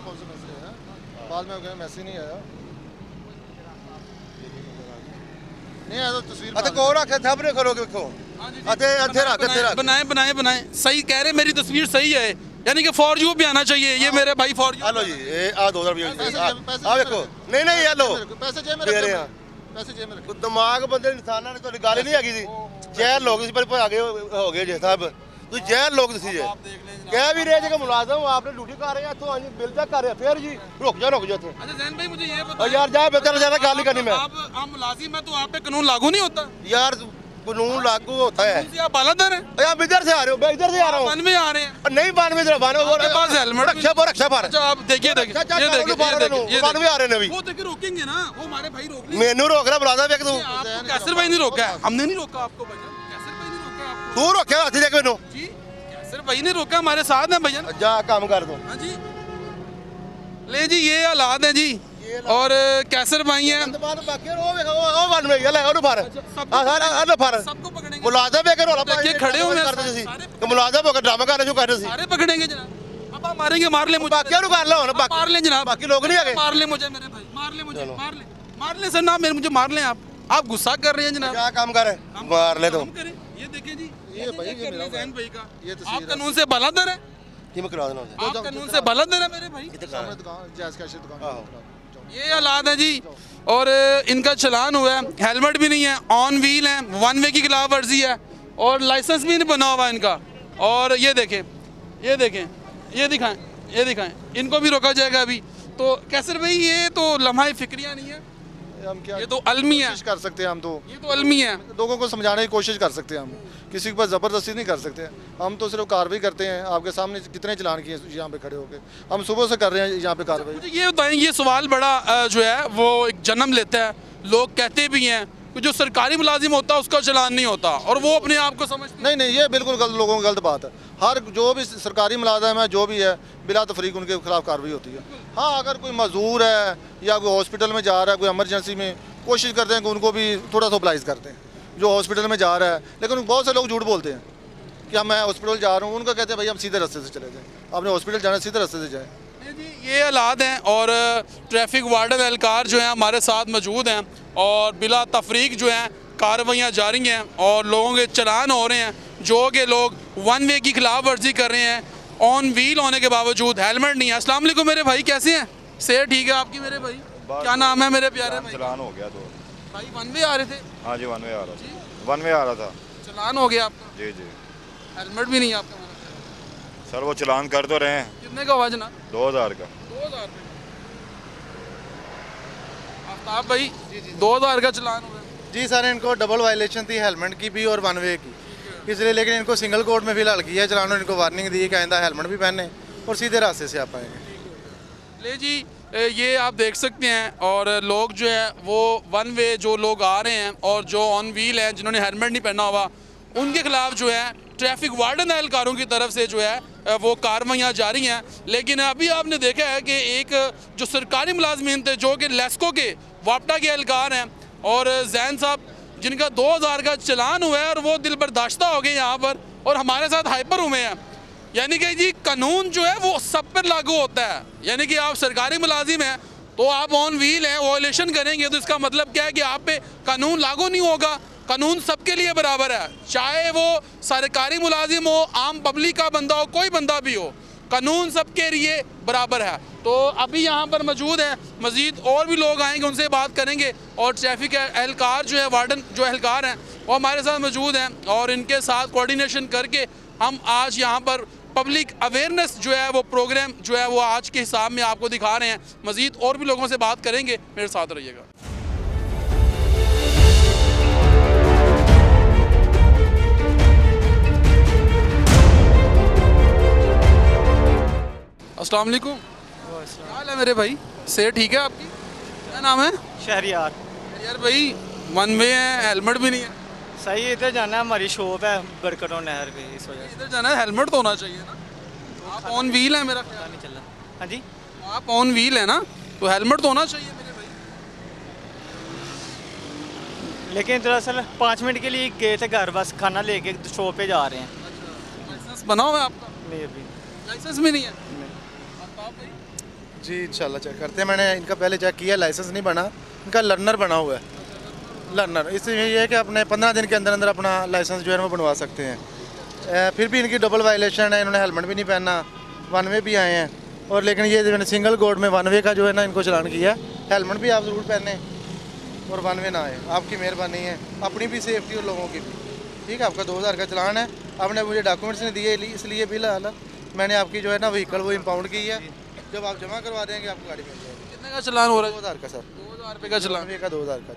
S3: कौन सा मैसेज है? बाद में हो गया, मैसेज नहीं आया। नहीं आया तो तस्वीर। अच्छा को रखे थे, अपने करोगे देखो।
S2: बनाए बनाए बनाए, सही कह रहे, मेरी तस्वीर सही है, यानी कि फॉर यू भी आना चाहिए। ये मेरे भाई फॉर यू।
S3: हेलो जी, ये आ 2000 रुपये आ देखो। नहीं नहीं हेलो, पैसे जेब में रख रहे हैं, पैसे जेब में रख। दिमाग बंदे इंसाना ने तो गाली नहीं आगी थी। जहर लोग इस पर आगे हो गए जी साहब, तो जहर लोग सी जे कह भी रहे थे कि मुलाजम आपने ड्यूटी कर रहे हैं तो बिल चेक कर रहे हैं, फिर जी रुक जा थे।
S2: अच्छा जैन भाई, मुझे ये बताओ
S3: यार जा बेहतर ज्यादा गाली करनी मैं।
S2: आप मुलाजिम है तो आप पे कानून लागू नहीं होता?
S3: यार कानून लागू होता है।
S2: आप बालादर हैं?
S3: आप इधर से आ रहे हो, मैं इधर से आ रहा हूँ।
S2: वन में आ रहे हैं?
S3: नहीं वन में
S2: पास हेलमेट
S3: रक्षा पर।
S2: अच्छा आप देखिए, देखिए ये देखिए,
S3: वन में आ रहे हैं।
S2: वो देखिए रोकेंगे ना, वो हमारे भाई रोक लेंगे।
S3: मैनू रोक रहा बुलादा तू।
S2: आपको कैसर भाई ने रोका है, हमने नहीं रोका आपको भैया। कैसर भाई ने रोका आपको?
S3: तू रोके हाथी देख मैनू
S2: जी, कैसर भाई ने रोका, हमारे साथ हैं भैया।
S3: जा काम कर दो।
S2: हाँ जी, ले जी ये हालात है जी, और कैसर भाई हैं। सबको पकड़ेंगे,
S3: मुलाजम
S2: देखिए खड़े हुए
S3: मुलाजम होकर ड्रामा कर रहे कर
S2: सारे पकड़ेंगे जनाब। अब आप मारेंगे, मार ले मुझे,
S3: बाकी कर लो ना,
S2: मार ले जनाब,
S3: बाकी लोग नहीं आगे।
S2: मार ले मुझे मेरे भाई, मार ले मुझे, मार ले सर ना, मेरे मुझे मार ले। आप गुस्सा कर रहे हैं जनाब।
S3: क्या काम करे, मार ले तो।
S2: ये देखिए जी,
S3: ये भाई
S2: जैन भाई का,
S3: ये
S2: आप कानून से बालादर है,
S3: मैं करवा देना।
S2: आप कानून से बालादर है मेरे भाई। ये हालात है जी, और इनका चलान हुआ है, हेलमेट भी नहीं है, ऑन व्हील है, वन वे की खिलाफ वर्जी है और लाइसेंस भी नहीं बना हुआ इनका। और ये देखें, ये देखें, ये दिखाएं, ये दिखाएं, इनको भी रोका जाएगा अभी। तो कैसर भाई ये तो लम्हा फिक्रिया नहीं है,
S3: हम क्या
S2: ये तो अलमी है,
S3: कोशिश कर सकते हैं। हम तो
S2: ये तो अलमी है।
S3: लोगों को समझाने की कोशिश कर सकते हैं, हम किसी के पास ज़बरदस्ती नहीं कर सकते। हम तो सिर्फ कार्रवाई करते हैं। आपके सामने कितने चलान किए यहाँ पे खड़े होके, हम सुबह से कर रहे हैं यहाँ पे कार्रवाई।
S2: मुझे ये बताएं, ये सवाल बड़ा जो है वो एक जन्म लेता है, लोग कहते भी हैं कि जो सरकारी मुलाजिम होता है उसका चलान नहीं होता, और वो अपने आप को समझते।
S3: नहीं नहीं, ये बिल्कुल गलत, लोगों की गलत बात है। हर जो भी सरकारी मुलाजिम है जो भी है, बिला तफरीक उनके खिलाफ कार्रवाई होती है। हाँ अगर कोई मजदूर है या कोई हॉस्पिटल में जा रहा है, कोई एमरजेंसी में, कोशिश करते हैं कि उनको भी थोड़ा सा मोबिलाइज करते हैं। जो हॉस्पिटल में जा रहा है, लेकिन बहुत से लोग झूठ बोलते हैं कि हम मैं हॉस्पिटल जा रहा हूँ, उनको कहते हैं भाई हम सीधे रास्ते से चले जाएँ, आपने हॉस्पिटल जाना सीधे रास्ते से जाएँ।
S2: जी ये हालात हैं और ट्रैफिक वार्डन एहलकार जो हैं हमारे साथ मौजूद हैं और बिला तफरीक जो हैं कार्रवाइयाँ जारी हैं और लोगों के चलान हो रहे हैं जो कि लोग वन वे की खिलाफ वर्जी कर रहे हैं ऑन व्हील होने के बावजूद हेलमेट नहीं है। अस्सलाम वालेकुम मेरे भाई, कैसे हैं? सेहत ठीक है आपकी मेरे भाई? क्या नाम है मेरे प्यारे भाई?
S11: चलान हो गया तो
S2: भाई वन वे आ रहे थे?
S11: हाँ जी, वन वे आ रहा था, वन वे आ रहा था।
S2: चलान हो गया आपका?
S11: जी जी।
S2: हेलमेट भी नहीं है आपका?
S11: सर वो चलान कर तो रहे हैं।
S2: कितने का हुआ जनाब?
S11: 2000 का।
S2: 2000 रुपये। आफ्ताब भाई 2000 का चलान हुआ?
S3: जी सर, इनको डबल वायलेशन थी, हेलमेट की भी और वन वे की, इसलिए लेकिन इनको सिंगल कोड में फिलहाल किया है चलान, इनको वार्निंग दी कि आइंदा हेलमेट भी पहने और सीधे रास्ते से आप आएंगे।
S2: ले जी ये आप देख सकते हैं और लोग जो है वो वन वे जो लोग आ रहे हैं और जो ऑन व्हील हैं जिन्होंने हेलमेट नहीं पहना हुआ उनके खिलाफ जो है ट्रैफिक वार्डन एहलकारों की तरफ से जो है वो कार्रवाइयाँ जारी हैं। लेकिन अभी आपने देखा है कि एक जो सरकारी मुलाजमीन थे जो कि लेस्को के वापटा के एहलकार हैं और जैन साहब जिनका 2000 का चलान हुआ है और वो दिल बर्दाश्ता हो गए यहाँ पर और हमारे साथ हाइपर हुए हैं। यानी कि जी कानून जो है वो सब पर लागू होता है, यानी कि आप सरकारी मुलाजिम हैं तो आप ऑन व्हील हैं वायलेशन करेंगे तो इसका मतलब क्या है कि आप पे कानून लागू नहीं होगा। कानून सबके लिए बराबर है, चाहे वो सरकारी मुलाजिम हो, आम पब्लिक का बंदा हो, कोई बंदा भी हो, कानून सबके लिए बराबर है। तो अभी यहाँ पर मौजूद है, मज़ीद और भी लोग आएंगे उनसे बात करेंगे और ट्रैफिक एहलकार जो है वार्डन जो एहलकार हैं वो हमारे साथ मौजूद हैं और इनके साथ कोऑर्डिनेशन करके हम आज यहाँ पर पब्लिक अवेयरनेस जो है वो प्रोग्राम जो है वो आज के हिसाब में आपको दिखा रहे हैं। मज़ीद और भी लोगों से बात करेंगे, मेरे साथ रहिएगा। अस्सलाम वालेकुम, क्या हाल है मेरे भाई? सेहत ठीक है आपकी? क्या नाम है?
S9: शहरियार।
S2: यार भाई वन वे है, हेलमेट भी नहीं है।
S9: सही, इधर जाना है, हमारी शॉप है बरकरों नहर पे, इस वजह से
S2: इधर जाना है, हेलमेट तो होना चाहिए ना। आप ऑन व्हील है मेरा ख्याल
S9: नहीं चल रहा। हाँ जी,
S2: आप ऑन व्हील है ना तो हेलमेट तो होना चाहिए मेरे भाई।
S9: लेकिन दरअसल 5 मिनट के लिए गए थे घर, बस खाना लेके शॉप पे जा रहे हैं।
S2: लाइसेंस बना हुआ है आपका?
S9: नहीं, अभी
S2: लाइसेंस भी नहीं है?
S3: जी इंशाल्लाह चेक करते हैं, मैंने इनका पहले चेक किया, लाइसेंस नहीं बना, इनका लर्नर बना हुआ है, लर्नर। इसलिए ये है कि अपने 15 दिन के अंदर अंदर अपना लाइसेंस जो है वो बनवा सकते हैं। फिर भी इनकी डबल वायलेशन है, इन्होंने हेलमेट भी नहीं पहना, वन वे भी आए हैं और लेकिन ये मैंने सिंगल कोड में वन वे का जो है ना इनको चलान किया। हेलमेट भी आप ज़रूर पहने और वन वे ना आए, आपकी मेहरबानी है, अपनी भी सेफ्टी और लोगों की भी। ठीक है, आपका 2000 का चलान है, आपने मुझे डॉक्यूमेंट्स नहीं दिए इसलिए फिलहाल मैंने आपकी जो है ना व्हीकल वो इम्पाउंड की है, जब आप जमा करवा देंगे आपको गाड़ी मिल जाएगी।
S2: कितने का चलान हो रहा है?
S3: 2000 का सर,
S2: 2000 रुपये का चलान।
S3: 2000 का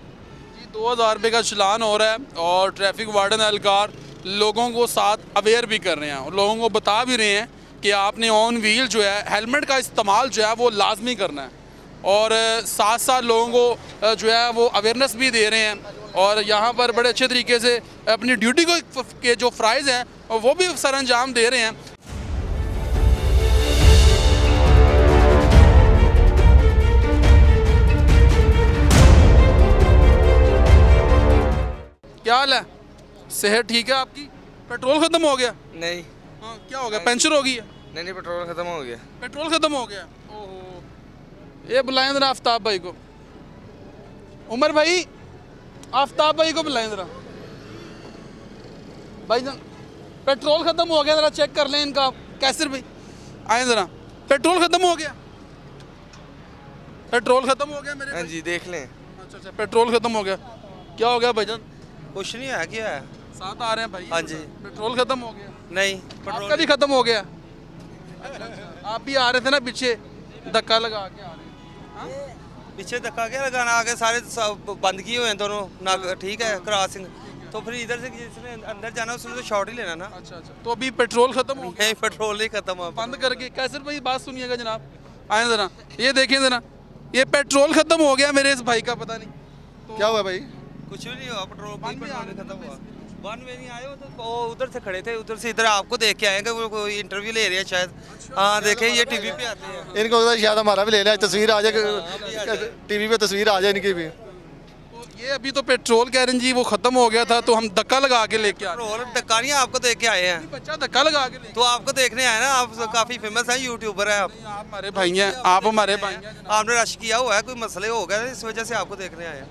S2: जी 2000 रुपये का चलान हो रहा है और ट्रैफिक वार्डन एहलकार लोगों को साथ अवेयर भी कर रहे हैं और लोगों को बता भी रहे हैं कि आपने ऑन व्हील जो है हेलमेट का इस्तेमाल जो है वो लाजमी करना है और साथ साथ लोगों को जो है वो अवेयरनेस भी दे रहे हैं और यहाँ पर बड़े अच्छे तरीके से अपनी ड्यूटी को के जो फ़राइज़ हैं वो भी सर अंजाम दे रहे हैं। क्या हाल है? सेहत ठीक है आपकी? पेट्रोल ख़त्म हो गया?
S10: नहीं
S2: हाँ, क्या हो गया? पंचर हो गई है?
S10: नहीं, पेट्रोल खत्म हो गया।
S2: पेट्रोल ख़त्म हो गया? ओहो, ये बुलाएं ज़रा आफ्ताब भाई को। उमर भाई, आफ्ताब भाई को बुलाएं ज़रा। भाई जान पेट्रोल ख़त्म हो गया, ज़रा चेक कर लें इनका। कैसर भाई आए ज़रा, पेट्रोल ख़त्म हो गया? पेट्रोल ख़त्म हो गया मेरे?
S10: हाँ जी, देख लें।
S2: अच्छा अच्छा, पेट्रोल ख़त्म हो गया। क्या हो गया भाईजान?
S10: कुछ नहीं है, क्या है?
S2: साथ आ रहे हैं भाई।
S10: हाँ जी।
S2: पेट्रोल ख़त्म हो गया?
S10: नहीं,
S2: आपका भी ख़त्म हो गया? अच्छा, आप भी आ रहे थे ना पीछे, धक्का लगा के आ रहे हैं।
S10: पीछे धक्का क्या लगाना, आगे सारे सब बंद किए हुए हैं दोनों ना, ठीक है क्रॉसिंग, तो फिर इधर से जिसने अंदर जाना उसने तो शॉर्ट ही लेना ना।
S2: अच्छा अच्छा, तो अभी पेट्रोल ख़त्म हो गया?
S10: नहीं, पेट्रोल ही खत्म हुआ,
S2: बंद करके। कैसर भाई बात सुनिएगा जनाब, आए ज़रा, ये देखें ज़रा, ये पेट्रोल ख़त्म हो गया मेरे इस भाई का, पता नहीं तो
S3: क्या हुआ भाई?
S10: कुछ भी नहीं हुआ, पेट्रोल खत्म हुआ। वन वे नहीं आए हो तो वो उधर से खड़े थे, उधर से इधर आपको देख के आएंगे, वो कोई इंटरव्यू ले रहे हैं शायद। हाँ देखें, ये टीवी पे आते हैं,
S3: इनको शायद हमारा भी ले लिया, तस्वीर आ जाए, टीवी पे तस्वीर आ जाए इनकी भी।
S2: तो ये अभी तो पेट्रोल कह रहे हैं जी वो खत्म हो गया था तो हम धक्का लगा के लेके आ रहे
S10: और धक्कानियाँ आपको देख के आए हैं,
S2: हैं। बच्चा धक्का लगा के लेके
S10: तो आपको देखने आए ना, आप काफी फेमस हैं, यूट्यूबर हैं आप,
S2: आप हमारे भाई हैं, आप हमारे भाई हैं।
S10: आपने रश किया हुआ है, कोई मसले हो गए इस वजह से आपको देखने आए हैं।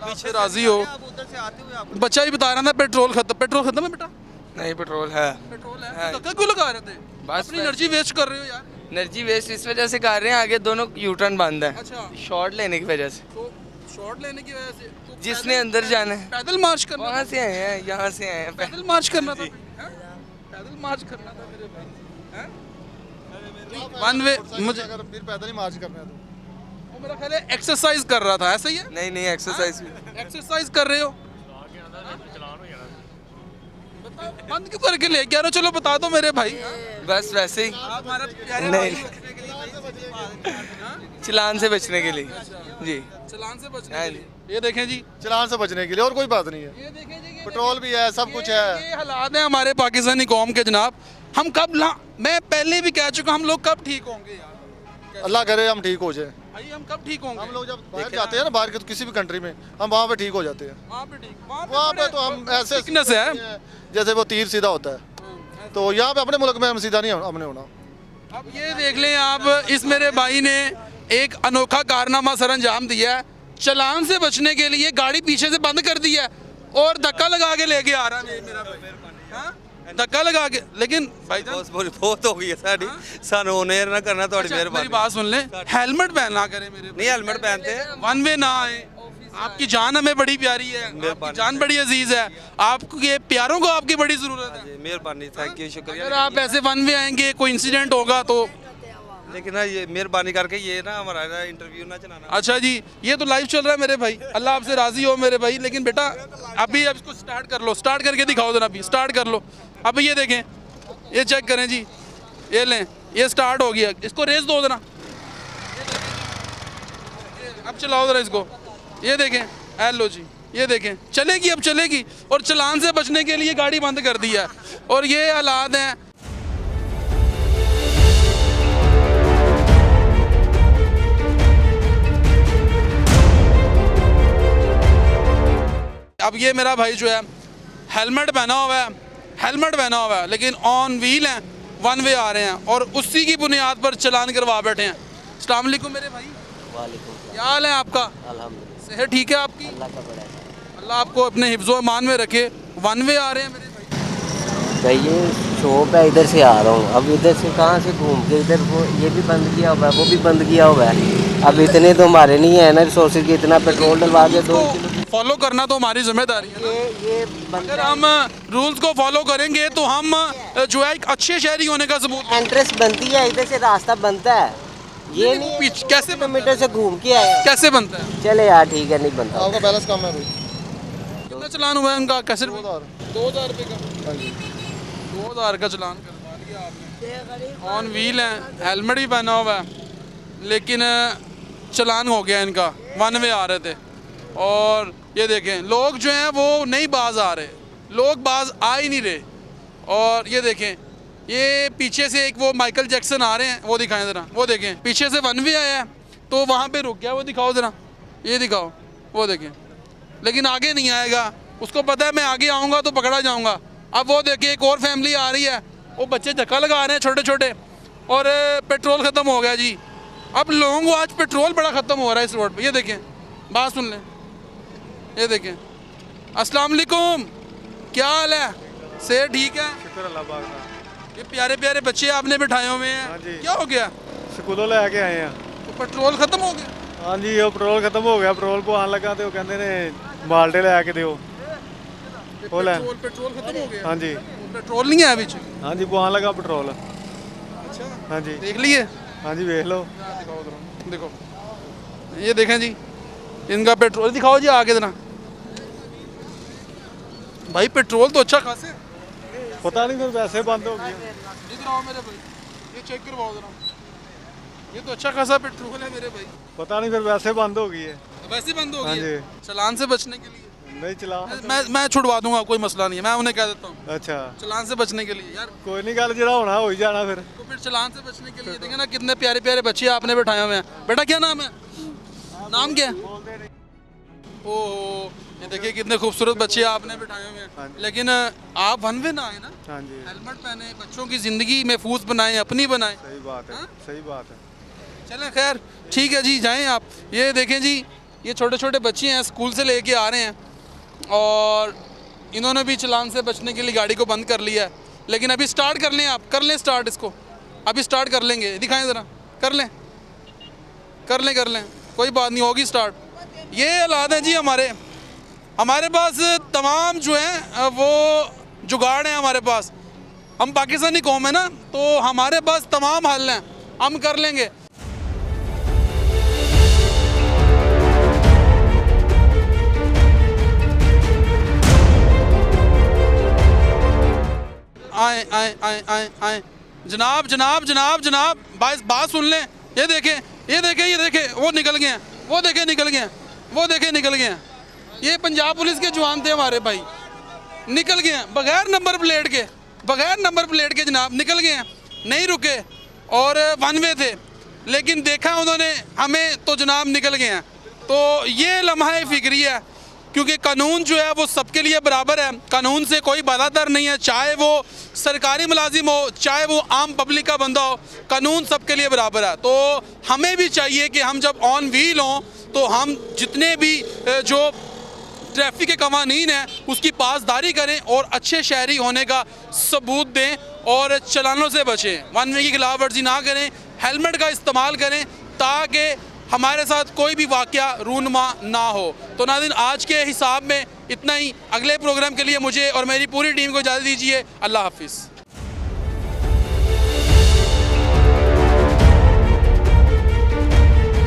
S2: पीछे राजी हो।
S10: आप उधर से आते हुए आप
S2: बच्चा ही बता रहा था पेट्रोल खत्म है बेटा।
S7: नहीं पेट्रोल है,
S2: पेट्रोल है तो धक्का क्यों लगा रहे थे?
S7: बस
S2: अपनी एनर्जी वेस्ट कर रहे हो यार।
S7: एनर्जी वेस्ट इस वजह से कर रहे हैं, आगे दोनों यू टर्न बंद है
S2: अच्छा
S7: शॉर्ट लेने की वजह से।
S2: तो शॉर्ट लेने की वजह से तो
S7: जिसने अंदर जाना है
S2: पैदल मार्च करना
S7: वहाँ से आए हैं, यहाँ से आए हैं।
S2: पैदल मार्च करना था, पैदल मार्च करना था मेरे भाई, हैं? वन वे मुझे
S3: अगर फिर पैदल ही मार्च करना है तो
S2: वो मेरा ख्याल है एक्सरसाइज कर रहा था, ऐसा ही है?
S7: नहीं नहीं एक्सरसाइज
S2: एक्सरसाइज कर रहे हो? बताओ, बंद क्यों करके ले क्या रहे हो? चलो बता दो मेरे भाई।
S7: बस वैसे ही
S2: आप हमारे प्यारे
S7: नहीं।
S2: भाई बचने के लिए भाई,
S7: चलान से बचने के लिए जी।
S2: चलान से बचने
S7: हाँ
S2: के लिए। ये देखें जी,
S3: चलान से बचने के लिए और कोई बात नहीं है।
S2: ये देखें जी, ये
S3: पेट्रोल भी है, सब कुछ है।
S2: ये हालात हैं हमारे पाकिस्तानी कौम के जनाब। हम कब मैं पहले भी कह चुका, हम लोग कब ठीक होंगे यार?
S3: अल्लाह करे हम ठीक हो जाए।
S2: भाई हम कब ठीक होंगे?
S3: हम लोग जब बाहर जाते हैं ना, बाहर के किसी भी कंट्री में, हम वहाँ पे ठीक हो जाते हैं।
S2: वहाँ पे ठीक,
S3: वहाँ पे तो हम ऐसे
S2: सिकनेस है।
S3: जैसे वो तीर सीधा होता है, तो यहाँ पे अपने मुल्क में हम सीधा नहीं हमने होना।
S2: अब ये देख लें आप, इस मेरे भाई ने एक अनोखा कारनामा सर अंजाम दिया है। चलान से बचने के लिए गाड़ी पीछे से बंद कर दी है और धक्का लगा के लेके आ रहा है मेरा भाई। हाँ? धक्का लगा के, लेकिन भाई
S10: बहुत हो गई है साड़ी, सानू ओनेर ना करना थोड़ी
S2: मेरी
S10: मेहरबानी।
S2: बात सुन ले, हेलमेट पहना करे मेरे भाई।
S10: नहीं हेलमेट पहनते हैं,
S2: वन वे ना आए। आपकी जान हमें बड़ी प्यारी है, आपकी जान बड़ी अजीज है, आपके प्यारों को आपकी बड़ी जरूरत है।
S10: मेहरबानी, थैंक यू, शुक्रिया।
S2: अगर आप ऐसे वन वे आएंगे, कोई इंसिडेंट होगा तो।
S10: लेकिन ना ये मेहरबानी करके ये ना हमारा ना इंटरव्यू ना चलाना।
S2: अच्छा जी, ये तो लाइव चल रहा है मेरे भाई, अल्लाह आपसे राजी हो मेरे भाई। लेकिन बेटा अभी अब इसको स्टार्ट कर लो, स्टार्ट करके दिखाओ जरा, अभी स्टार्ट कर लो। अब ये देखें, ये चेक करें जी, ये लें, ये स्टार्ट हो गया। इसको रेस दो जरा, अब चलाओ जरा इसको। ये देखें, हेलो जी, ये देखें चलेगी, अब चलेगी। और चलान से बचने के लिए गाड़ी बंद कर दी है। और ये हालात हैं। अब ये मेरा भाई जो है हेलमेट पहना हुआ है, हेलमेट पहना हुआ है, लेकिन ऑन व्हील हैं, वन वे आ रहे हैं और उसी की बुनियाद पर चलान करवा बैठे हैं। अस्सलाम वालेकुम मेरे भाई।
S8: वालेकुम,
S2: क्या हाल है आपका?
S8: अल्हम्दुलिल्लाह,
S2: सेहत ठीक है आपकी?
S8: अल्लाह का बड़ा है।
S2: अल्लाह आपको अपने हिफ्ज़ो ईमान में रखे। वन वे आ रहे हैं मेरे भाई।
S8: भाई ये शॉप है, इधर से आ रहा हूँ। अब इधर से कहाँ से घूम के इधर, वो ये भी बंद किया हुआ है, वो भी बंद किया हुआ है। अब इतने तो हमारे नहीं है ना रिसोर्सेज की, इतना पेट्रोल डलवा के 2 किलो।
S2: फॉलो करना तो हमारी जिम्मेदारी है ना।
S8: ये
S2: अगर हम रूल्स को फॉलो करेंगे तो हम जो है एक अच्छे शहरी होने का सबूत।
S8: एंट्रेंस बनती है, इधर से रास्ता बनता है। ये नहीं
S2: पीछे कैसे
S8: किलोमीटर से घूम के आए।
S2: कैसे बनता है?
S8: चले यार ठीक है, नहीं बनता।
S3: आपका बैलेंस कम है भाई।
S2: कितना चलान हुआ है उनका? कैसे
S3: 2000
S2: रुपये का? 2000 का चलान करवा लिया आपने। ऑन व्हील है, हेलमेट भी पहना हुआ है, लेकिन चलान हो गया इनका। वन वे आ रहे थे और ये देखें लोग जो हैं वो नहीं बाज आ रहे, लोग बाज आ ही नहीं रहे। और ये देखें, ये पीछे से एक वो माइकल जैक्सन आ रहे हैं, वो दिखाएं ज़रा। वो देखें पीछे से वन वे आया है तो वहाँ पे रुक गया, वो दिखाओ ज़रा, ये दिखाओ, वो देखें। लेकिन आगे नहीं आएगा, उसको पता है मैं आगे आऊँगा तो पकड़ा जाऊँगा। अब वो देखिए एक और फैमिली आ रही है, वो बच्चे धक्का लगा रहे हैं छोटे छोटे, और पेट्रोल ख़त्म हो गया जी। अब लोगों को आज पेट्रोल बड़ा ख़त्म हो रहा है इस रोड पे। ये देखें, बात सुन लें, ये देखें। अस्सलाम वालेकुम, क्या हाल है? सेहत ठीक है?
S3: शुक्र अल्लाह पाक का।
S2: ये प्यारे प्यारे बच्चे आपने बिठाए हुए हैं,
S3: हाँ जी।
S2: क्या हो गया?
S3: स्कूलों लेके आए हैं।
S2: तो पेट्रोल ख़त्म हो गया?
S3: हाँ जी, वो पेट्रोल खत्म हो गया। पेट्रोल को आन लगा तो कहते ने माल्टे ले आके दियो।
S2: पेट्रोल ख़त्म हो गया?
S3: हाँ जी,
S2: पेट्रोल नहीं है बीच?
S3: हाँ जी, वो आन लगा पेट्रोल।
S2: अच्छा,
S3: हाँ जी,
S2: देख लिए?
S3: हाँ जी, देख लो।
S2: देखो, ये देखें जी, इनका पेट्रोल दिखाओ जी आगे देना। भाई पेट्रोल तो अच्छा खासे है।
S3: पता नहीं फिर वैसे बंद हो गया।
S2: इधर आओ मेरे भाई, ये चेक करवाओ जरा। ये तो अच्छा खासा पेट्रोल है मेरे भाई।
S3: पता नहीं फिर वैसे बंद हो गई है।
S2: वैसे बंद हो
S3: हाँ
S2: गई है?
S3: जी।
S2: चलान से बचने के लिए?
S3: नहीं चला।
S2: मैं छुड़वा दूंगा, कोई मसला नहीं है, मैं उन्हें कह देता हूँ।
S3: अच्छा,
S2: चलान से बचने के लिए यार।
S3: कोई नहीं, गल जरा होना हो ही जाना फिर।
S2: तो फिर चलान से बचने के लिए देखें ना, कितने प्यारे प्यारे बच्चे आपने बैठाए हुए हैं। बेटा क्या नाम है? नाम क्या है? ओहो, ये देखिए कितने खूबसूरत बच्चे आपने बिठाए हुए हैं, लेकिन आप वन वे ना आए ना।
S1: हाँ जी,
S2: हेलमेट पहने, बच्चों की ज़िंदगी महफूज बनाएं, अपनी बनाएं।
S1: सही बात है, सही बात है।
S2: चलें खैर ठीक है जी, जाएं आप। ये देखें जी, ये छोटे छोटे बच्चे हैं, स्कूल से लेके आ रहे हैं और इन्होंने भी चालान से बचने के लिए गाड़ी को बंद कर लिया है। लेकिन अभी स्टार्ट कर लें, आप कर लें स्टार्ट इसको, अभी स्टार्ट कर लेंगे, दिखाएं ज़रा, कर लें कर लें, कोई बात नहीं, होगी स्टार्ट। ये हालात हैं जी हमारे पास तमाम जो हैं वो जुगाड़ हैं हमारे पास। हम पाकिस्तानी कौम है ना, तो हमारे पास तमाम हल हैं, हम कर लेंगे। आए आए आए आए आए जनाब जनाब जनाब जनाब, बात सुन लें। ये देखें ये देखें ये देखें, वो निकल गए हैं, वो देखें निकल गए हैं, वो देखें निकल गए हैं। ये पंजाब पुलिस के जवान थे हमारे भाई, निकल गए हैं बगैर नंबर प्लेट के जनाब, निकल गए हैं, नहीं रुके और वन वे थे, लेकिन देखा उन्होंने हमें तो जनाब निकल गए हैं। तो ये लम्हा फिक्री है, क्योंकि कानून जो है वो सबके लिए बराबर है, कानून से कोई बालातर नहीं है, चाहे वो सरकारी मुलाजिम हो, चाहे वो आम पब्लिक का बंदा हो, कानून सबके लिए बराबर है। तो हमें भी चाहिए कि हम जब ऑन व्हील हों तो हम जितने भी जो ट्रैफिक के कवानीन हैं उसकी पासदारी करें और अच्छे शहरी होने का सबूत दें और चलानों से बचें, वन वे की खिलाफ वर्जी ना करें, हेलमेट का इस्तेमाल करें ताकि हमारे साथ कोई भी वाक़या रूनमा ना हो। तो नाज़रीन, आज के हिसाब में इतना ही। अगले प्रोग्राम के लिए मुझे और मेरी पूरी टीम को इजाज़त दीजिए। अल्लाह हाफिज़।